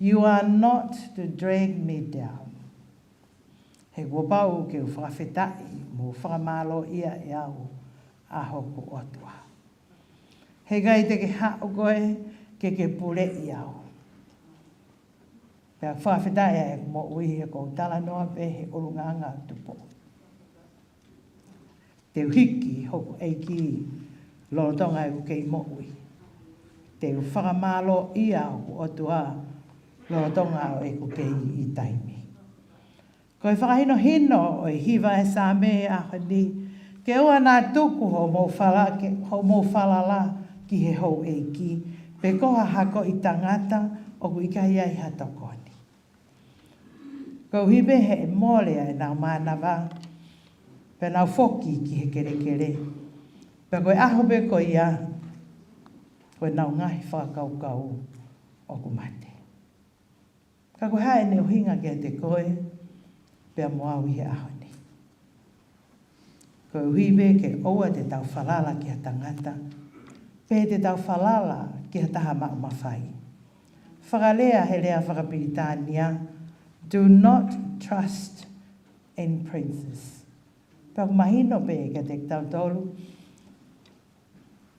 You are not to drag me down. He wapau ke u whakawhitai mo whakamalo ia e au aho ko otua. He gai te ke hao koe ke pure i au. Pea whawhitai e mo ui e kou tala noa pe he urunganga tupo. Te uhiki hoku eiki lolotonga e ukei mo ui. Te whakamalo i au o tua lolotonga o e kukei i taimi. Ko e whakahino hino o e hiva e sāme a honi, ke ua nā tuku ho mō whalala ki he hou eiki, pe koha hako i tangata o ku ikahi ai hatokoni. Ko hibe he mole ai nau mānawa, pe nau foki ki he kere. Pe koe aho pe ko ia, koe nau ngahi whakaukau o ku mate. Ka koe hae ne uhinga ke te koe, pe moau i he aho ni. Ko hibe ke oua te tau whalala ki ha tangata, pe te tau whalala ki ha taha mawhai. Whakalea he rea whakapiritania, do not trust in princes. Pau mahino pe ke te tau tolu.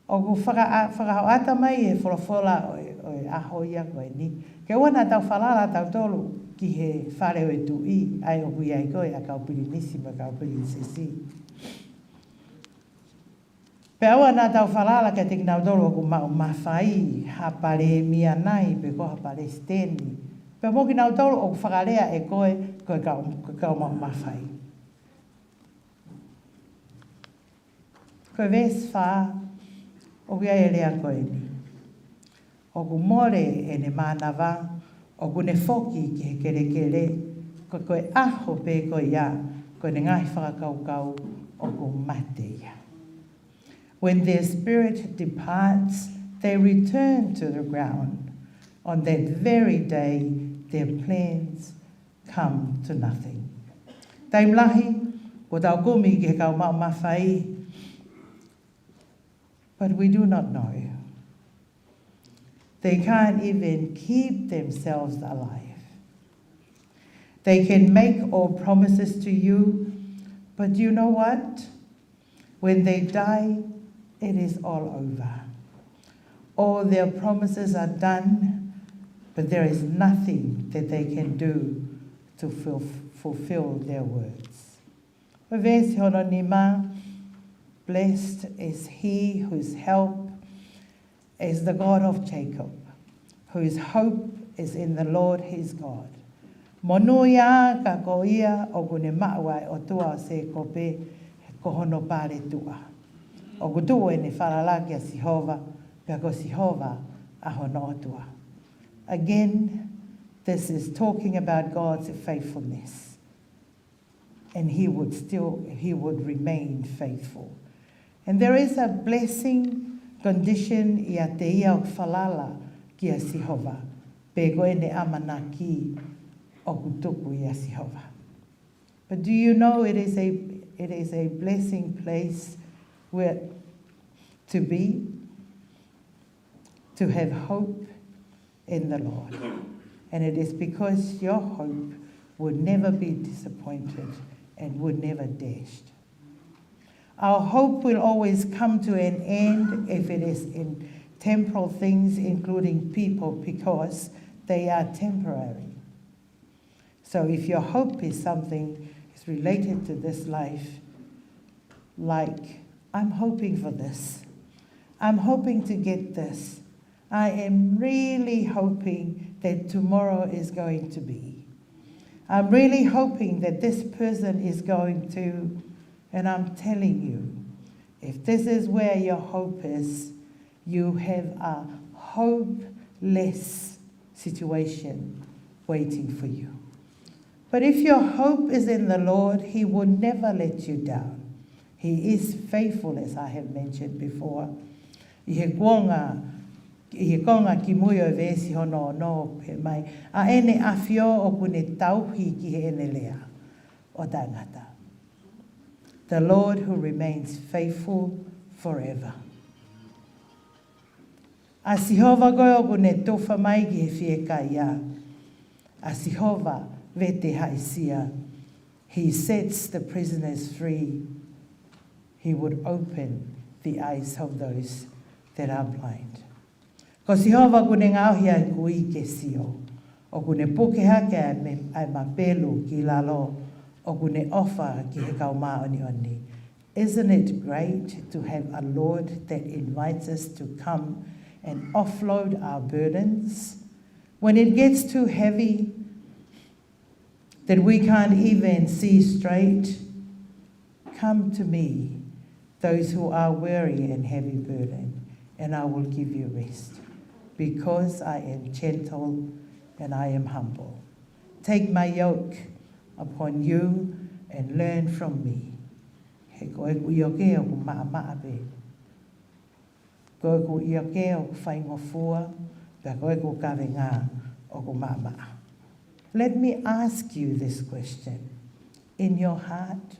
O ku whakahoata mai e wholofola o e aho ia koe ni. Ke wana tau whalala tau tolu ki he whare o e tu i, ai o hui ai koe a kaupiri nisi ma kaupiri sisi. Pe aua nā tau whalala ke te kinau tolu o ku mawhai, hapare mia nai pe ko hapare steni. Pe mo ki nau tolu o whakarea e koe kau mawhai. Koe ves wha, o kia e rea koe ni. O ku more e ne mānawa, o ku ne foki ki he kere, koe aho pe koe ia, koe ne ngahi whakakaukau o ku mate ia. When their spirit departs, they return to the ground. On that very day, their plans come to nothing. Taimlahi, o tau kumi ke kau mawhai, but we do not know. They can't even keep themselves alive. They can make all promises to you, but you know what? When they die, it is all over. All their promises are done, but there is nothing that they can do to fulfill their words. Blessed is he whose help is the God of Jacob, whose hope is in the Lord his God. Monuia ka ko ia o kune maua o tua se kope ko hono pare tua. O kutua ne wharalaki a Sihova, pia ko Sihova a hono tua. Again, this is talking about God's faithfulness. And he would remain faithful. And there is a blessing condition i a te ia o whalala ki a Sihova. Pe koe ne amanaki o kutuku ia Sihova. But do you know it is a blessing place where to be, to have hope in the Lord. And it is because your hope would never be disappointed and would never dashed. Our hope will always come to an end if it is in temporal things, including people, because they are temporary. So if your hope is something is related to this life, like, I'm hoping for this, I'm hoping to get this, I am really hoping that tomorrow is going to be. I'm really hoping that this person is going to, and I'm telling you, if this is where your hope is, you have a hopeless situation waiting for you. But if your hope is in the Lord, He will never let you down. He is faithful, as I have mentioned before. I he konga ki muio e vesi hono no pe mai. A ene awhio o kune tauhi ki he ene lea o tangata. The Lord who remains faithful forever. A Sihova koe o kune tofa mai ki he whieka ia. A Sihova vete Aisea. He sets the prisoners free. He would open the eyes of those that are blind. Ko Sihova kune ngauhi ai kui ke sio. O kune puke hake ai mapelu ki lalo. O kune ofa ki he kauma oni oni. Isn't it great to have a Lord that invites us to come and offload our burdens? When it gets too heavy, that we can't even see straight, come to me, those who are weary and heavy burden, and I will give you rest, because I am gentle and I am humble. Take my yoke upon you and learn from me. He koe ku ioke o ku maa be. Koe ku ioke o ku whaingofua, pe koe ku kawenga o ku maa. Let me ask you this question. In your heart,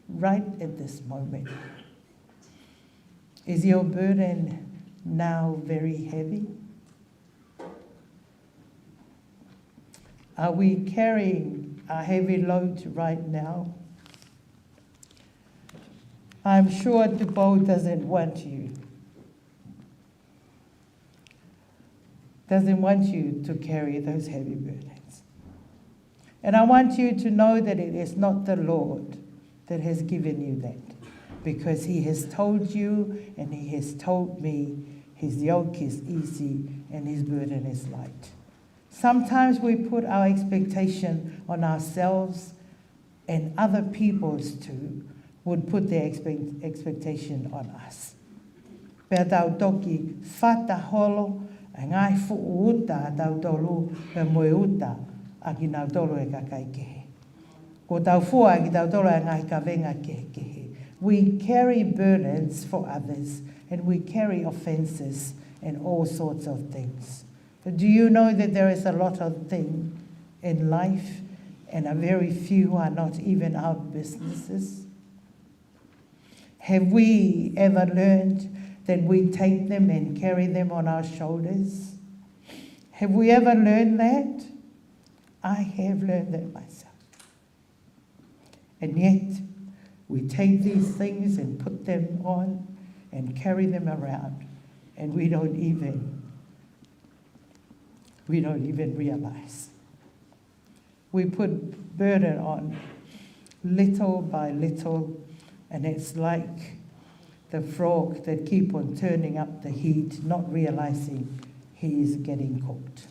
right at this moment, is your burden now very heavy? Are we carrying a heavy load right now? I'm sure Tupou doesn't want you to carry those heavy burdens. And I want you to know that it is not the Lord that has given you that, because He has told you and He has told me His yoke is easy and His burden is light. Sometimes we put our expectation on ourselves, and other people's too would put their expectation on us. Pea tau toki whata holo, a ngai fu'u uta tau tolu pe moe uta a ki nau tolu e kakai kehe. Ko tau fua ki tau tolu e ngai ka venga kehe. We carry burdens for others, and we carry offenses and all sorts of things. But do you know that there is a lot of things in life, and a very few are not even our businesses? Have we ever learned that we take them and carry them on our shoulders? Have we ever learned that? I have learned that myself. And yet, we take these things and put them on and carry them around, and we don't even realize. We put burden on little by little, and it's like the frog that keep on turning up the heat, not realizing he is getting cooked.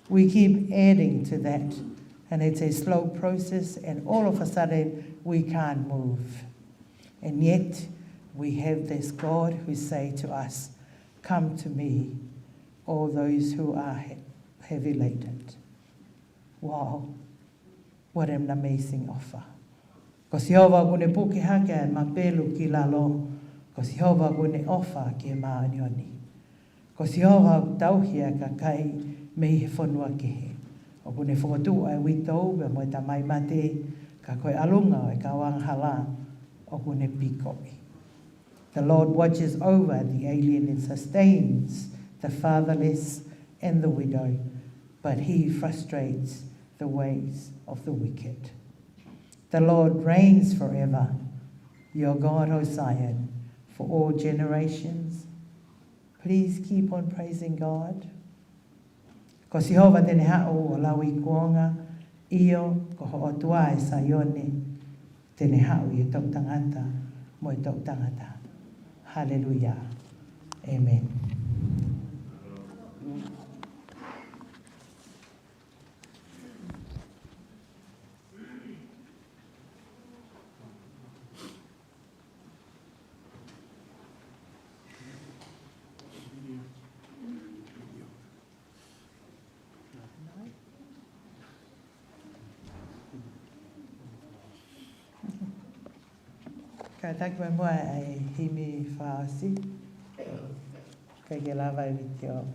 We keep adding to that, and it's a slow process, and all of a sudden we can't move. And yet we have this God who say to us, come to me, all those who are heavy laden. Wow, what an amazing offer. Ko Sihova kune puke hake e mapelu ki lalo, ko Sihova kune ofa ki e maanioni. Ko Sihova tauhia ka kai me he whanua kehe. O kune whakatu ai witou, me moe ta mai mate, ka koe alunga o ka wang hala, o kune pikoi. The Lord watches over the alien and sustains the fatherless and the widow, but he frustrates the ways of the wicked. The Lord reigns forever, your God, O Zion, for all generations. Please keep on praising God. Ko Sihova tene hao o lawi kuonga, io ko hootua e Sione, tene hao i tau tangata, mo i tau tangata. Hallelujah. Amen. Ka taki mai mua ai himi whaasi. Kai ke lava i witi o.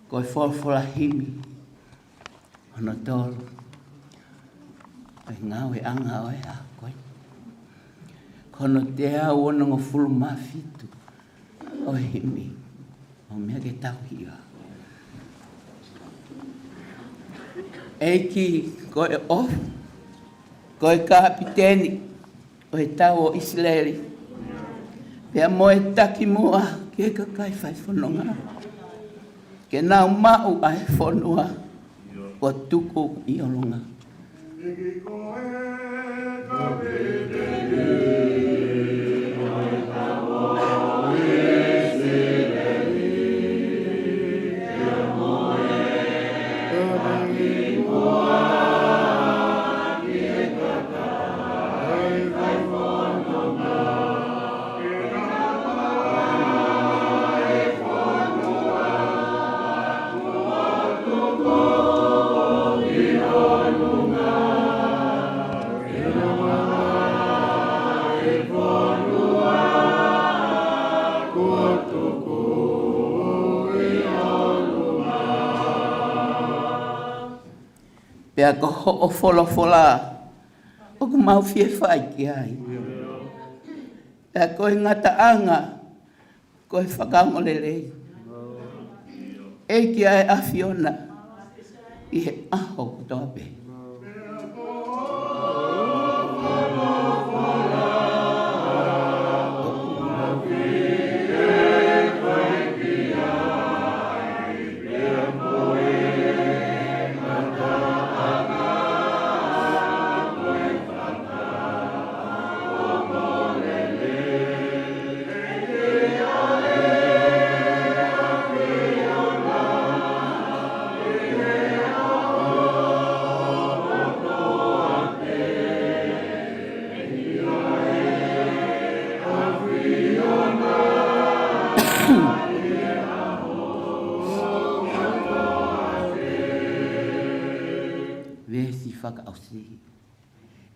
Koe whawhora himi. Ana tolu. Ai ngau e anga oe a koe. Kono te au ona ngā fulu mawhitu. O himi. O mea ke tau hia. Eiki koe off. Koe kapiteni. O e tau o Israeli. Pea moe taki mua. Ke kakai whai whanonga. Ke nau mau ai whanua. O tuku i olunga. Pea ko ho fola o ku mau fie whai ki ai. Pea koe ngata anga, koe whakangolelei. E ki ai a Fiona, i he aho kutoa pe.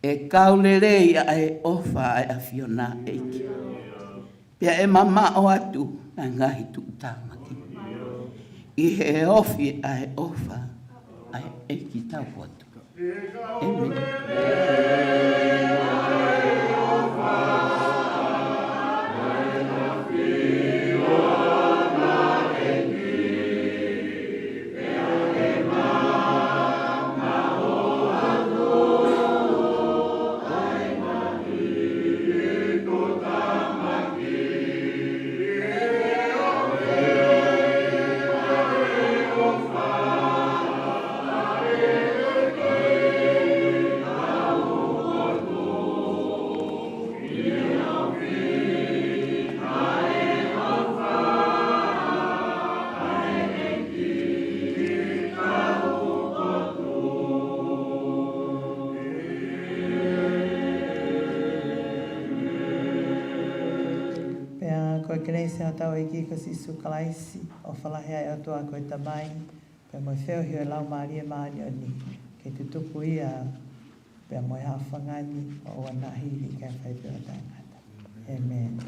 E kaulelei a e ofa a Fiona eiki. Pea e mama o atu a ngahi tuutamaki. I he ofi a e ofa a e eiki tau potu. Amen. kenei o tau iki ko sisu kalaisi o whalahe ai o tua koe tamai pe mo wheo hio lau maria maani o ni ke te tupu ia pe mo ha whangani o wanahiri ka Faitoka. Amen.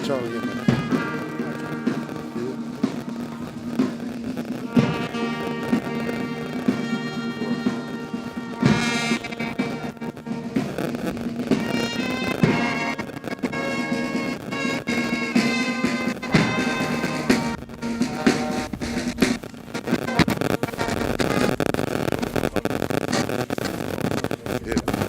Ciao again, man. Yeah.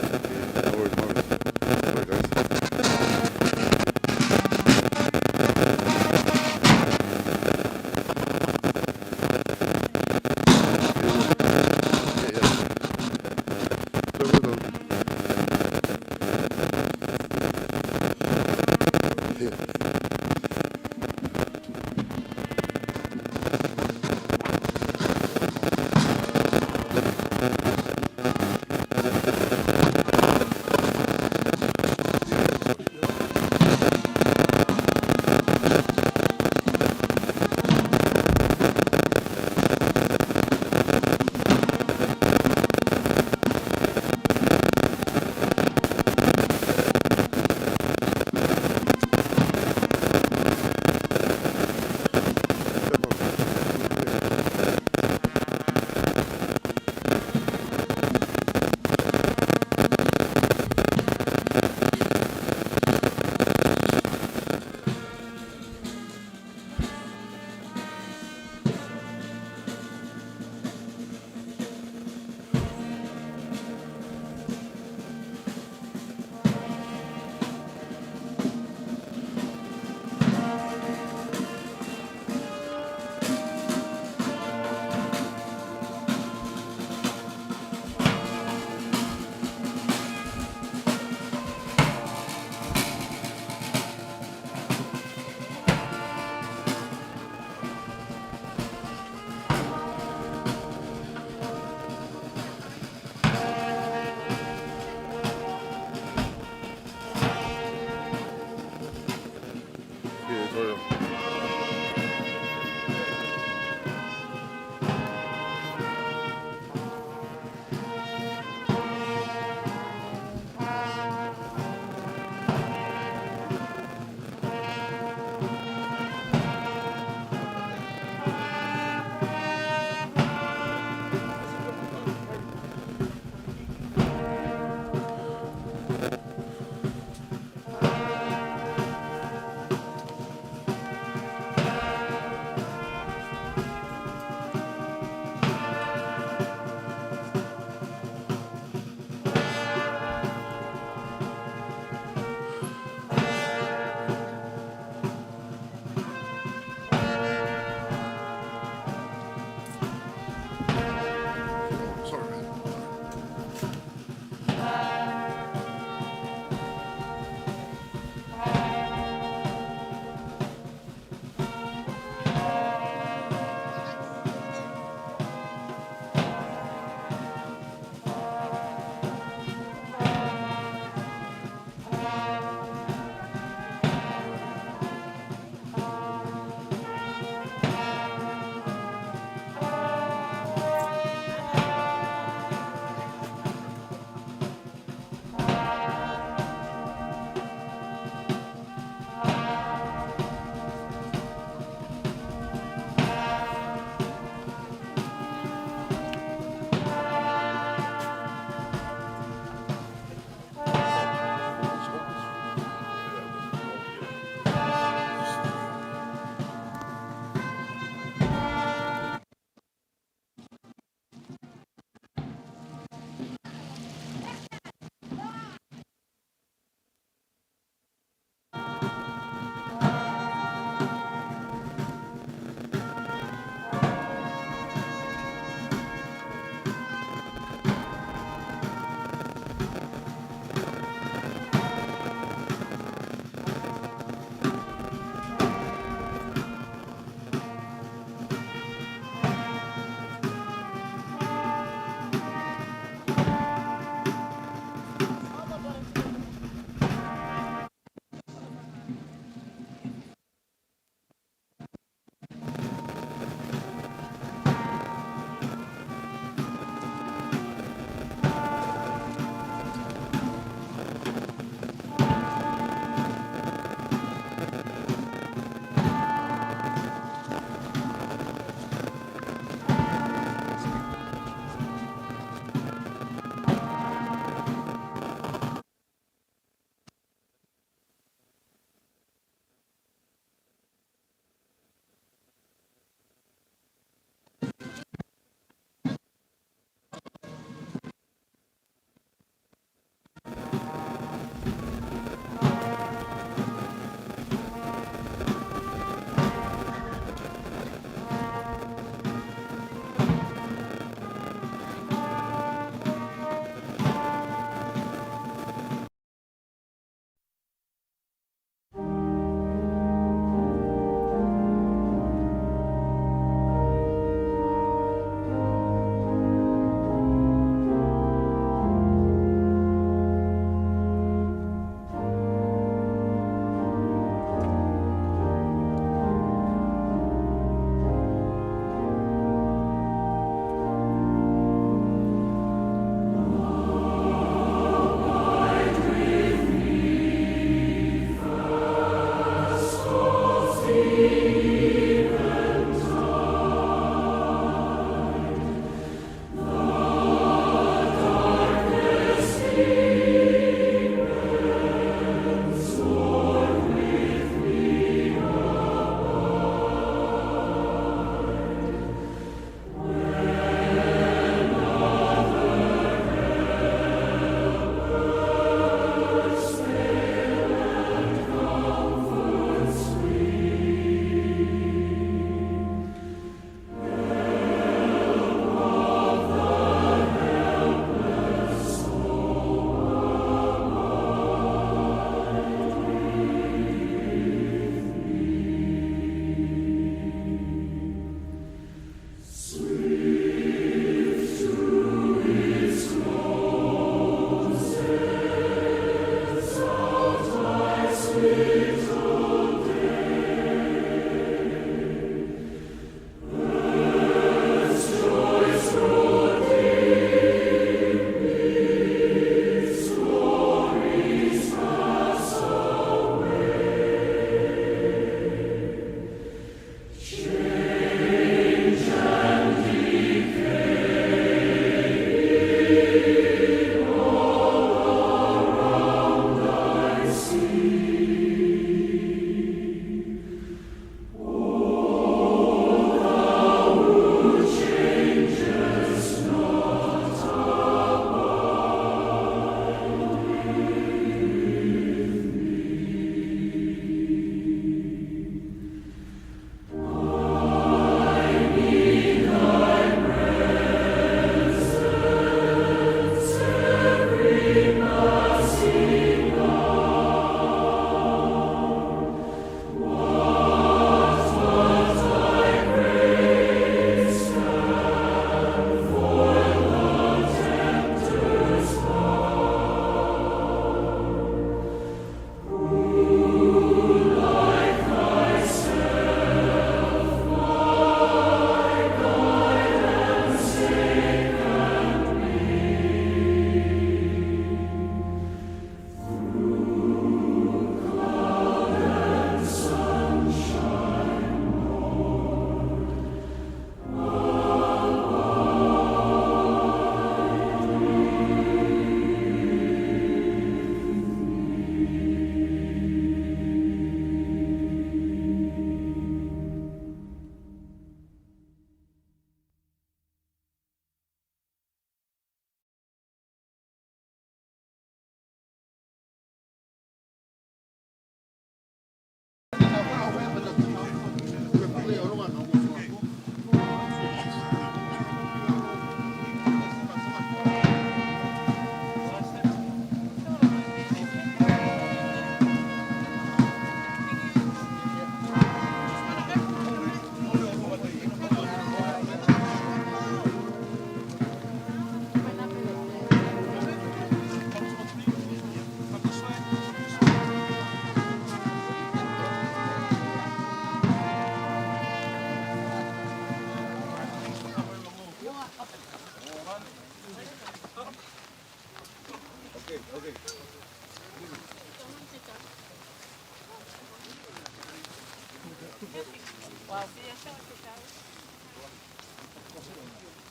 Wow.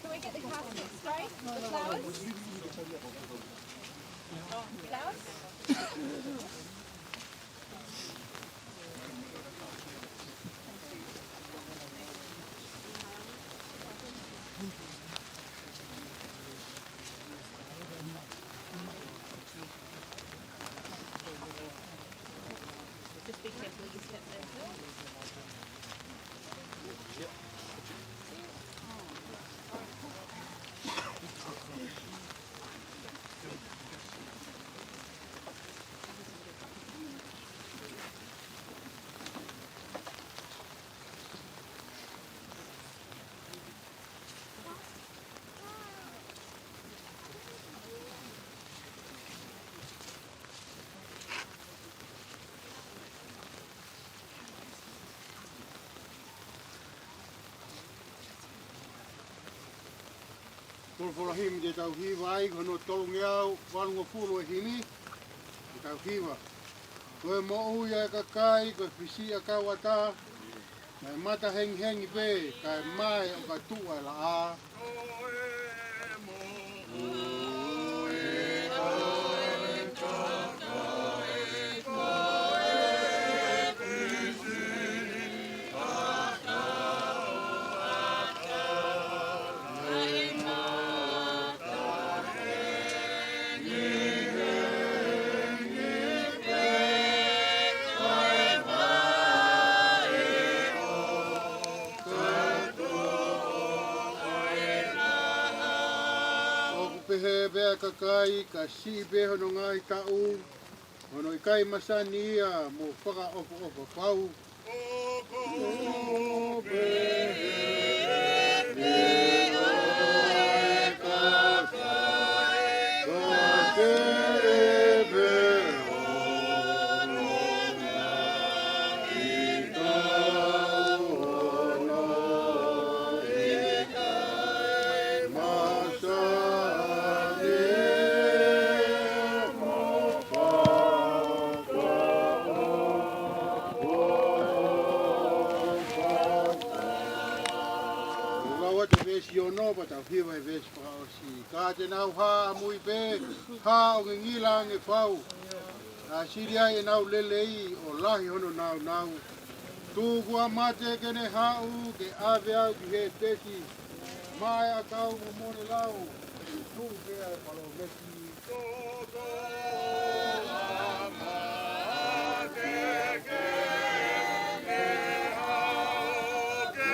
Can we get the casket straight? The flowers? Flowers? Just be careful you step there. Tol fola himi te tau hiwa ai, kono tolu ngeau, walunga pulu e himi, te tau hiwa. Koe mo uia e kakai, koe fisi a kawata, mai mata hengi hengi pe, kai mai o ka tua e la a. Pehe bea kakai, ka si beho no ngai tau, ono i kai masani ia mo whaka opo pau. O pehe bea kakai, ka tere beho no ngai tau, ono i kai masani. Sione pa tau hiwa e vesi pa o si. Ka te nau ha mui pe, ha o ngila nge whau. A Sisilia e nau lelei o lahi hono nau. Tūkua mate kene hau ke ave au ki he tesi. Mai a kau mo mone lau. Tūku pea e palo mesi. Tōko a mate kene hau ke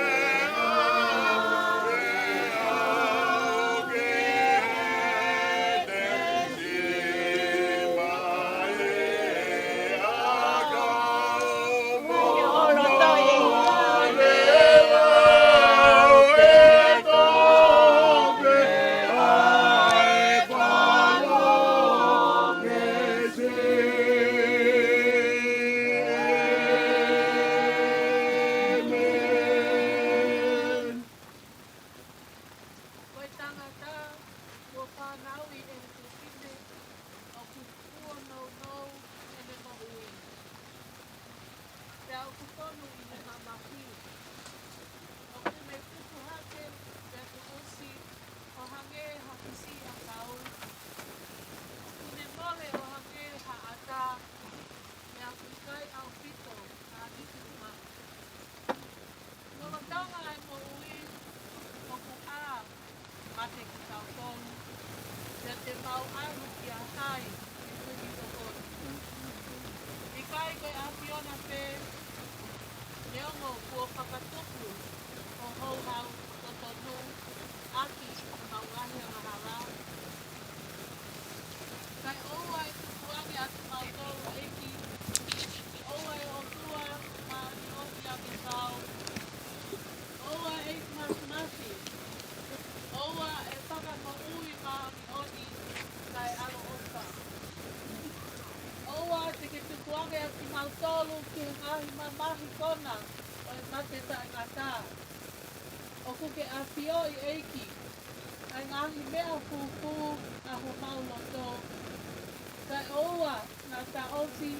Kai oua na ta osi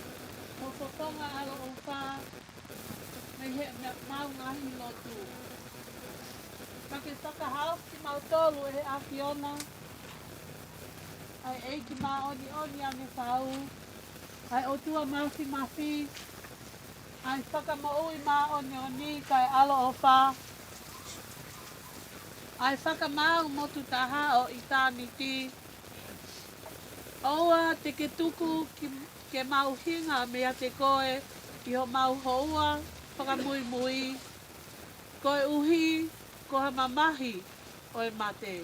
o whakonga alo o wha me he mau ngahi lotu. Ka ke whakahau ki mau tolu e a Fiona. Ai eiki mā oni oni ane whau. Ai o tua mawhi mawhi. Ai whakamaui mā oni oni kai alo o wha. Ai whakamau motu taha o i tāniti. Oua te ke tuku ke mau hinga mea te koe i ho mau houa whakamui mui. Koe uhi, koe mamahi o e mate.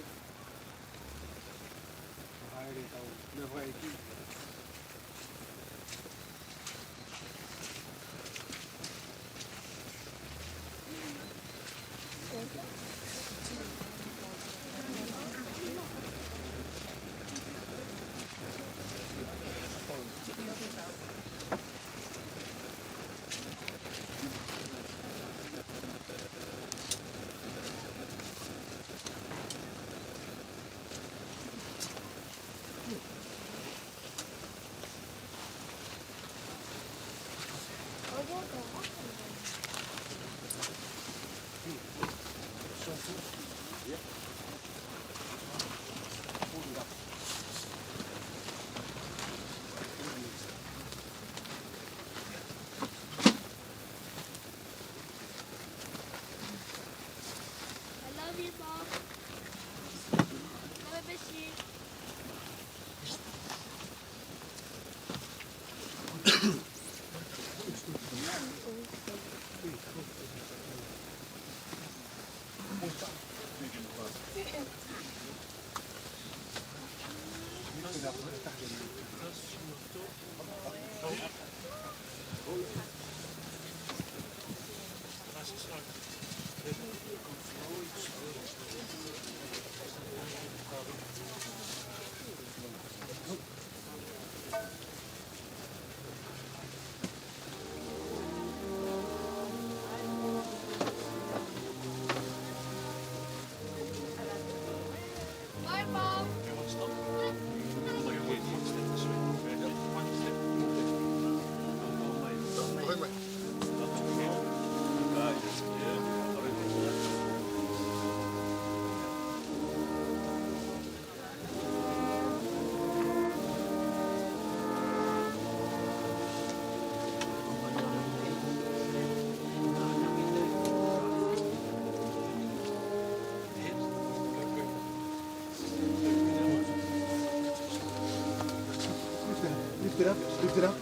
Lift it up.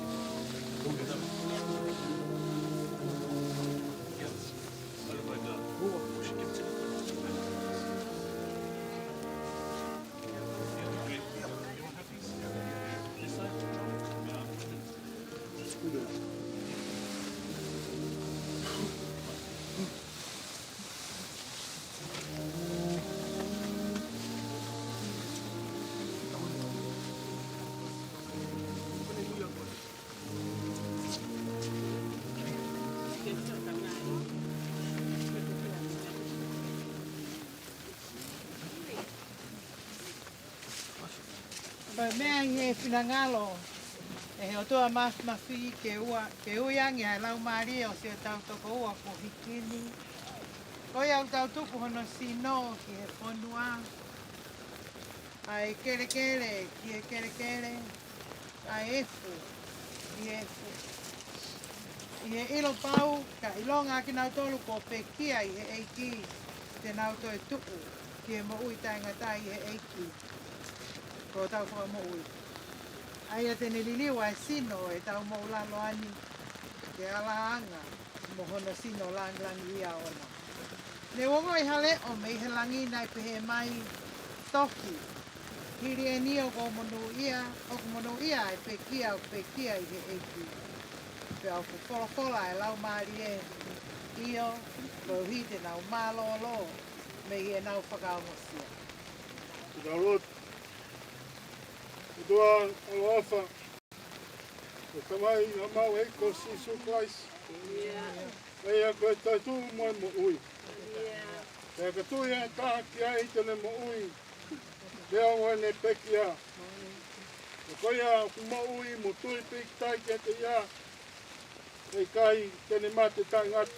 Ba mea he finangalo e o toa mawhi ke uiangi hai lau maari o se tau toko ua ko hikini. Koi au tau tuku hono sino ki he Fonua. Ai kere kere ki he kere kere. Ai efu ki efu. I he ilo pau ka ilonga ki nau tolu ko pekia i he eiki. Te nau toi tuku ki he mo ui tangata i he eiki. Ko tau kua mo ui. Ai a tene liliwa e sino e tau mo ulalo ani ke alaanga mo hono sino langlangi ia ona. Ne wongo i hale o me he langi nai pehe mai toki. Hiri e ni o ko monu ia, o ko monu ia e pekia i he eiki. Pe au kukola e lau maari e io, ko hite nau malolo me i e nau whakaongosia. Darut. Doa alofa. O tamai a mau e ko Sisu Christ. E a koe tatu mo ui. E a katu e tā ki ai tene mo ui. Te awa ne pekia. Koia kumaui mo tui pik tai ke te ia. Kei kai tene mate tai ngat.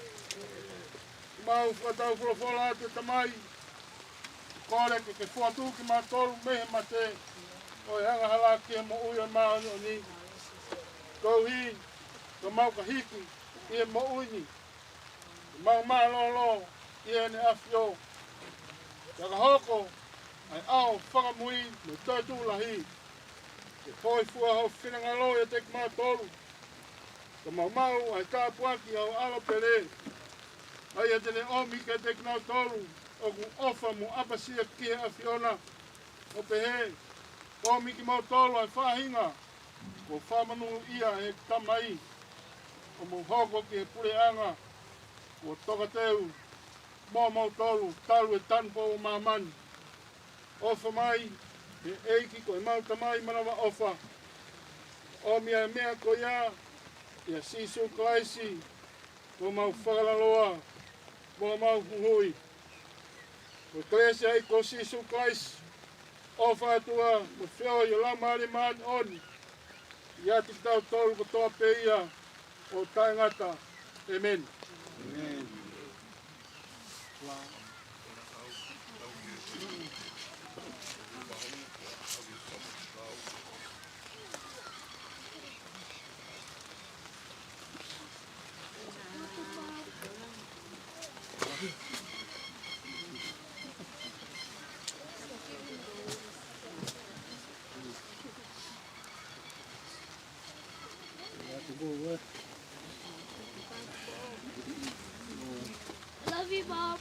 Mau whatau wholofola atu tamai. Kore ke whatu ki mātoru mehe mate. Oi hanga hala ki mo ui o maa o ni. Kou hi, ko mau ka hiki, i mo uini. Mau maa lo, i ne afio. Taka hoko, ai ao whakamui me tautu lahi. Ke poi fua hau whinanga loa te ki mātoru. Ka mau ai tāpuaki au alo pere. Ai tene omi ke te ki mātoru. O ku ofa mo apasia ki he afiona. O pehe, omi ki mātoru ai whahinga. Ko whamanu ia he tamai. O mo hoko ki he pureanga. Ko toka teu. Mō mātoru, taru e tanpo o mamani. Ofa mai, he eiki ko e mauta mai manawa ofa. O mea mea ko ia, ia sisu klaisi, ko mau whakalaloa, mo mau huhui. Ko klesi ai ko sisu klaisi, ofa atua, mo whio i lamari maani oni. Ia te tau tolu ko toa pe ia, o Tangata. Amen. Amen. Love you, Bob.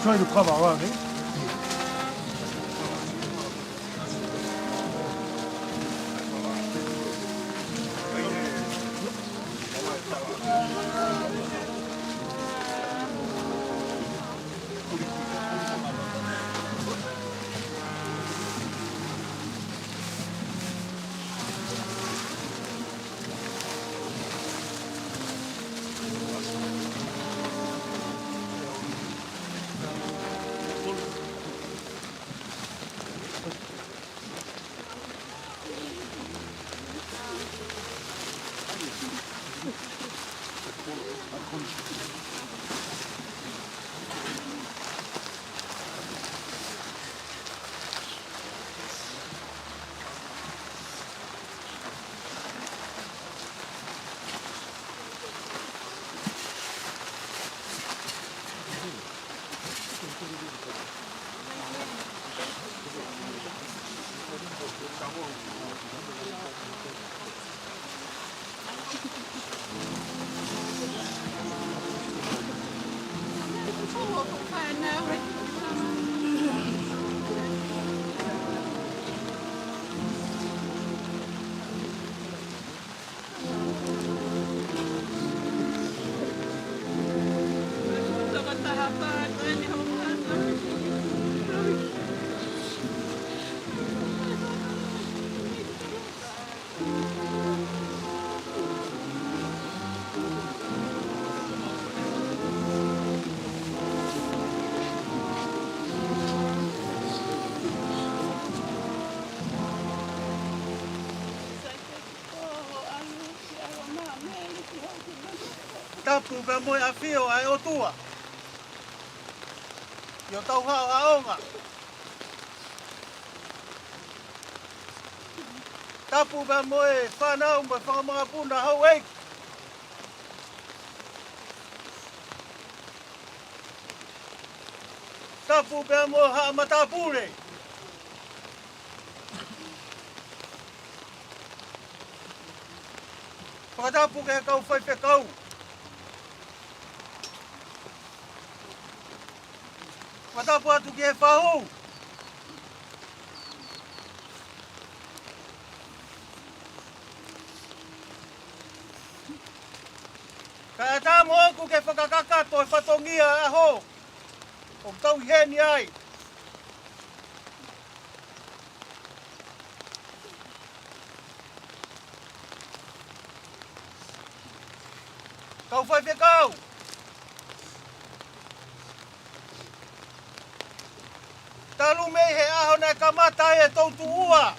Trying to cover around, eh? Tapu ka moe a fio ai o tua. Yo tau hao aonga. Tapu ka moe whanau mo whakamanga puna hau eik. Tapu ka moe haa matapure. Whakatapu ke kau whaipe kau. Whakatapu atu ki he whahu. Ka ata mo aku ke whakakakato e whatongia aho. O tau heni ai. Kau whaipe kau. Talu mei he aho nei kamata e tautu ua.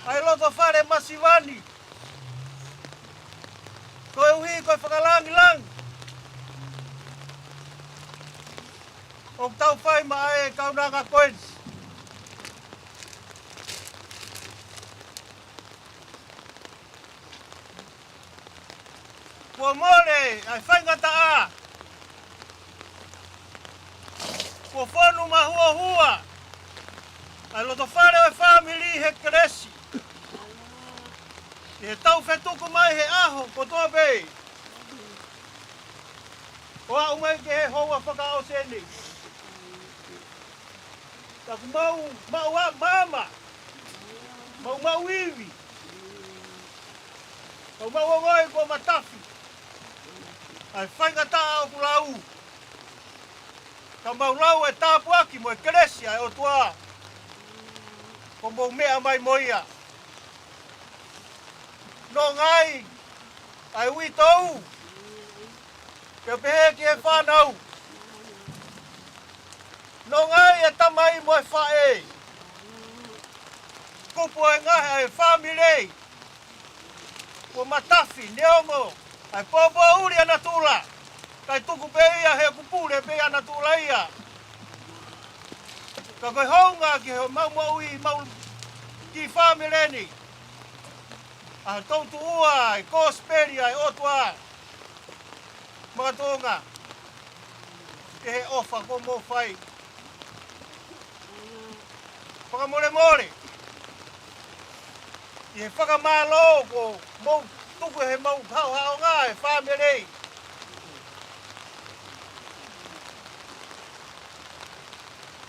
Ai loto whare masiwani. Koe uhi koe whakalangi lang. O tau whai ma e kaunanga koen. Kua mole, ai whaingata a. Kua whanu ma hua hua. Ai loto whare o family he kresi. E tau whetuku mai he aho, ko toa bei. O a umai ke he hoa whakao sene. Taku mau a mama. Mau iwi. Mau ngoi ko matafi. Ai whaingata o kulau. Ka mau lau e tāpu aki mo e kresi ai o tua. Ko mau mea mai moia. No ngai. Ai ui tau. Ke pehe ki e whanau. No ngai e tamai mo e whae. Kupu e ngai e family. Ko matafi, neongo. Ai popo uri ana tula. Kai tuku pe ia he kupure pe ana tula ia. Ka koe honga ki he mau i mau ki family ni. A tautu ua, i kosperia, i otua. Mga tonga. Ke he ofa ko mo whai. Whakamore more. I he whakamalo ko mau tuku he mau hao ngā e whamere.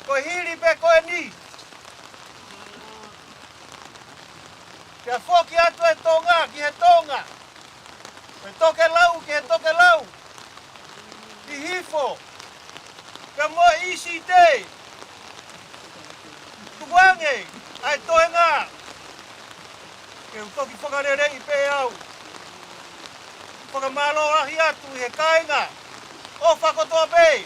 Ko hiri pe koe ni. Kia whoki atu e tonga ki he tonga. E toke lau ki he toke lau. I hifo. Ka moe isi te. Tukuange. Ai toe ngā. Ke utoki whakarere i pe au. Whakamalo ahi atu i he kainga. O whakotoa pe.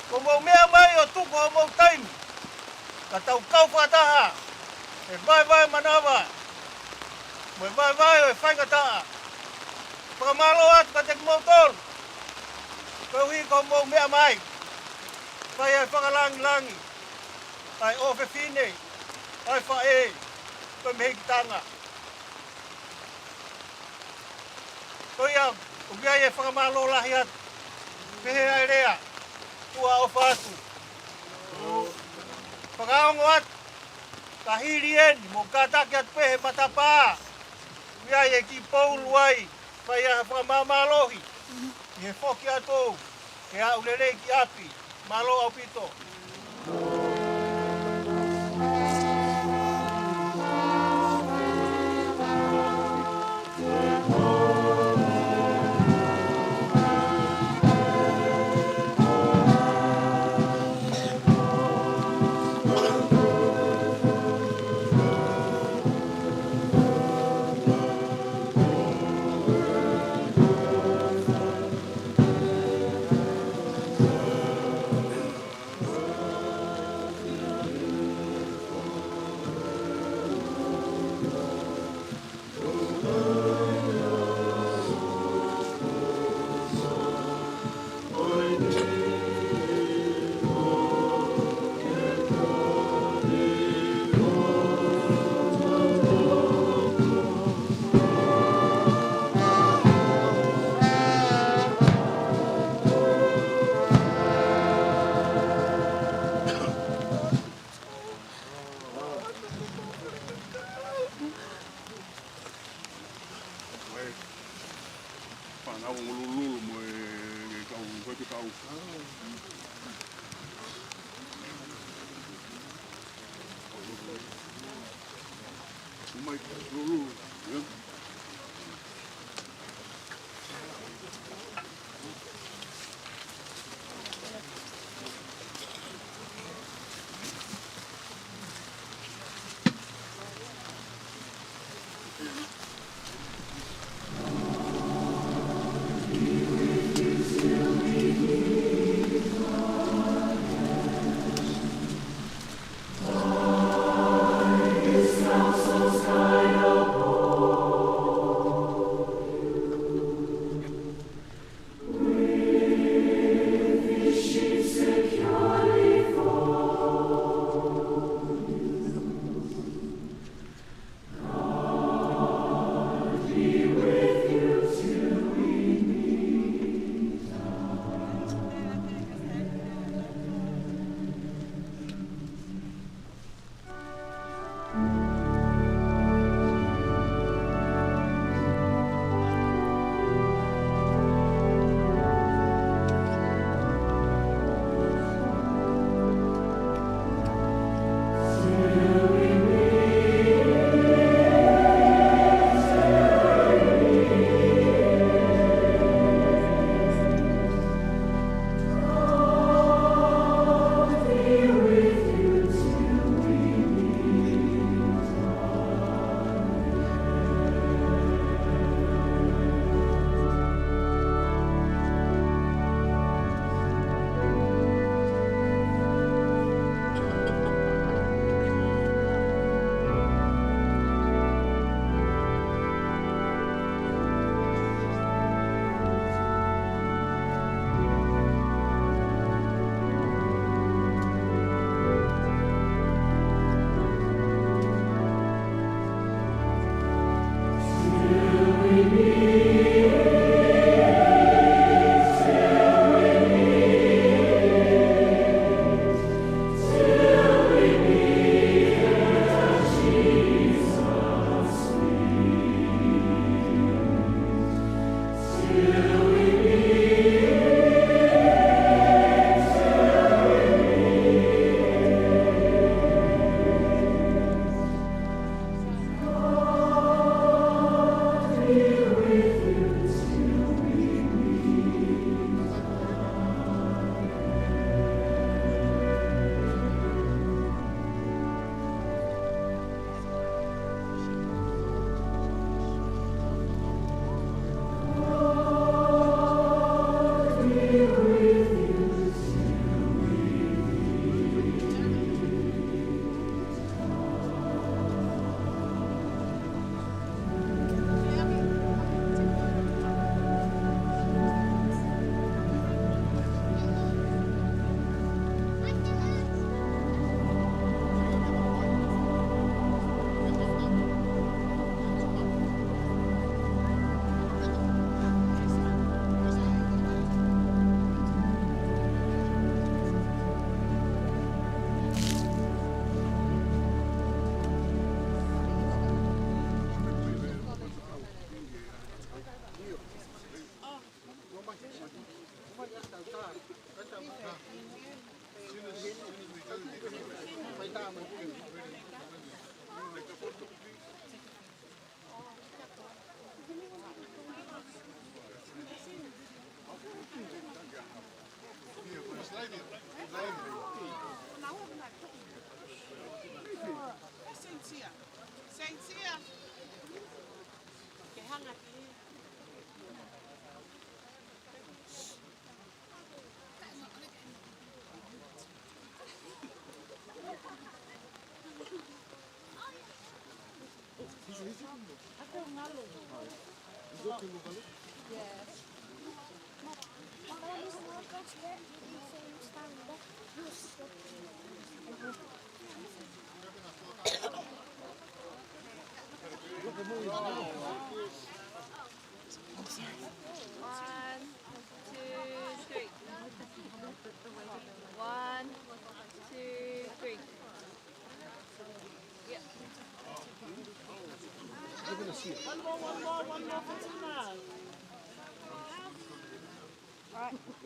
Ko mau mea mai o tuku o mau taimi. Ka tau kau whataha. E vai manawa. Mo e vai o e whaingataa. Whakamalo atu ka teku mau tolu. Ko hui ko mau mea mai. Whai ai whakalangi. Ai ofe fine. Ai whae. Ko mehi ki tanga. Ko ia, ukia e whakamalo lahi atu. Pehe ai rea. Tua o whatu. Whakaongo atu. Ka hiri eni, mo kātaki atu pehe matapā. Ia e ki poulu ai, whai a whakamamalohi. I he whoki atou, he au lere ki api, malo au pito. au ngululu mo e kau ko te kau. Mai lulu. One more for tonight. right.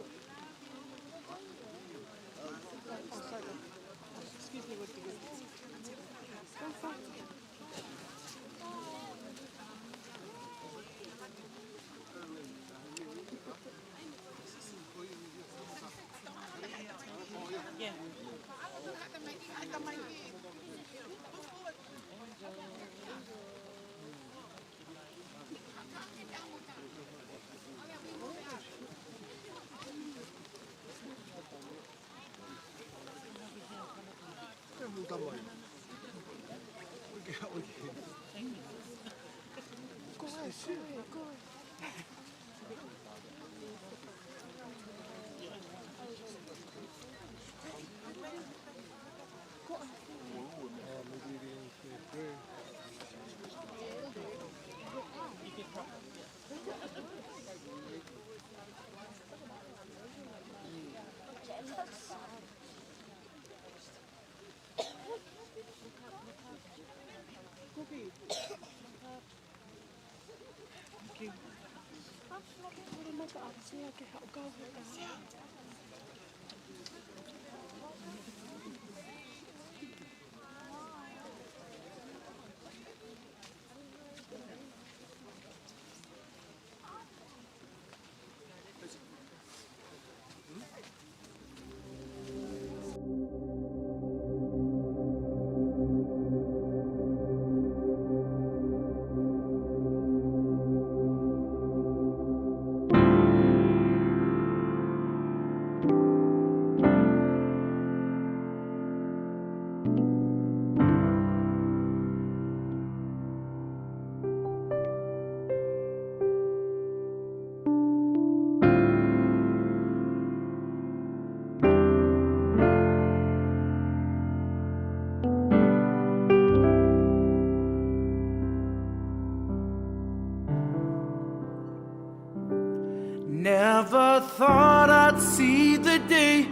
Never thought I'd see the day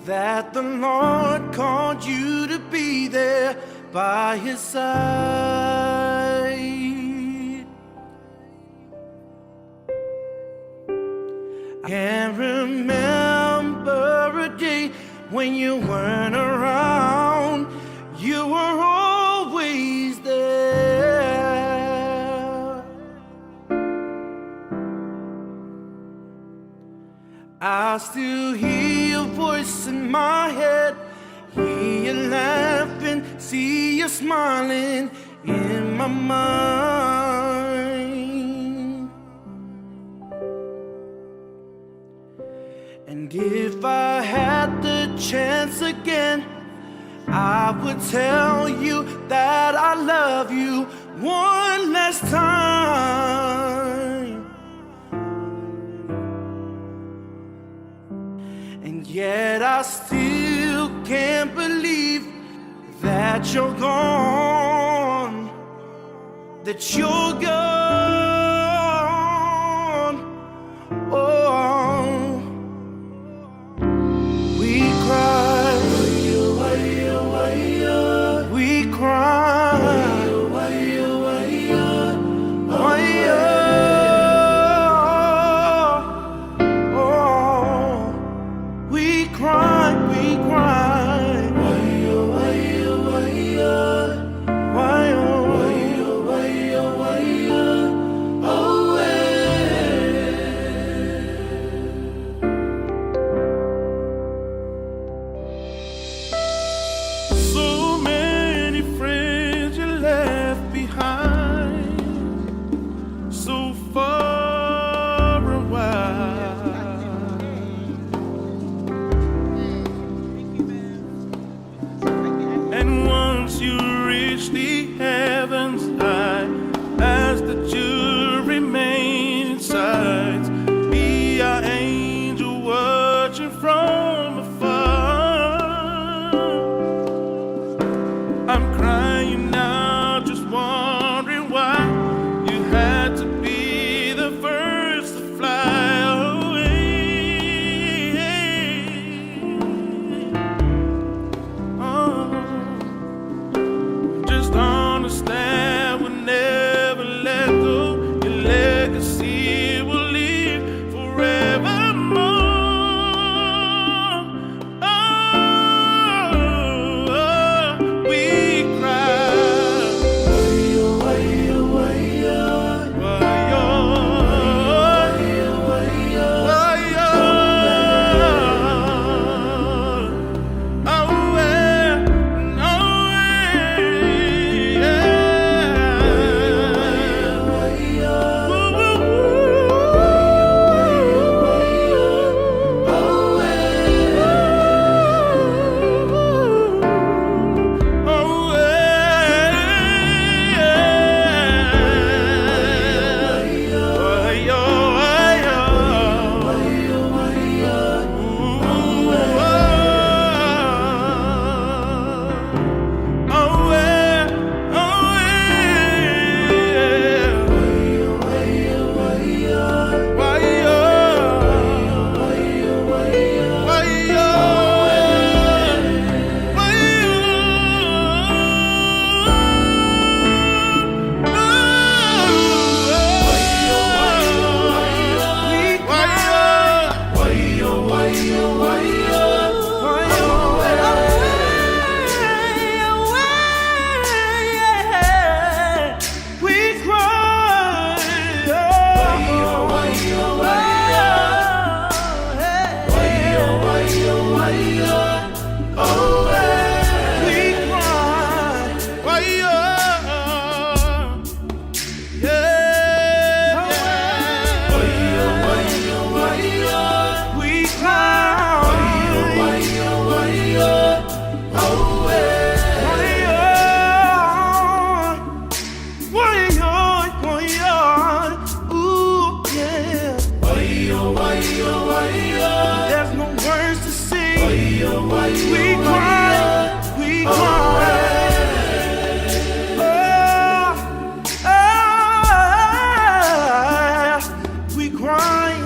that the Lord called you to be there by His side. I can't remember a day when you weren't around. You were always there. I still hear your voice in my head, hear you laughing, see you smiling in my mind. And if I had the chance again, I would tell you that I love you one last time. And yet I still can't believe that you're gone, that you're gone. Oh, we cry, we cry, There's no words to sing. We cry, we cry. We cry.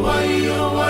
Why, oh,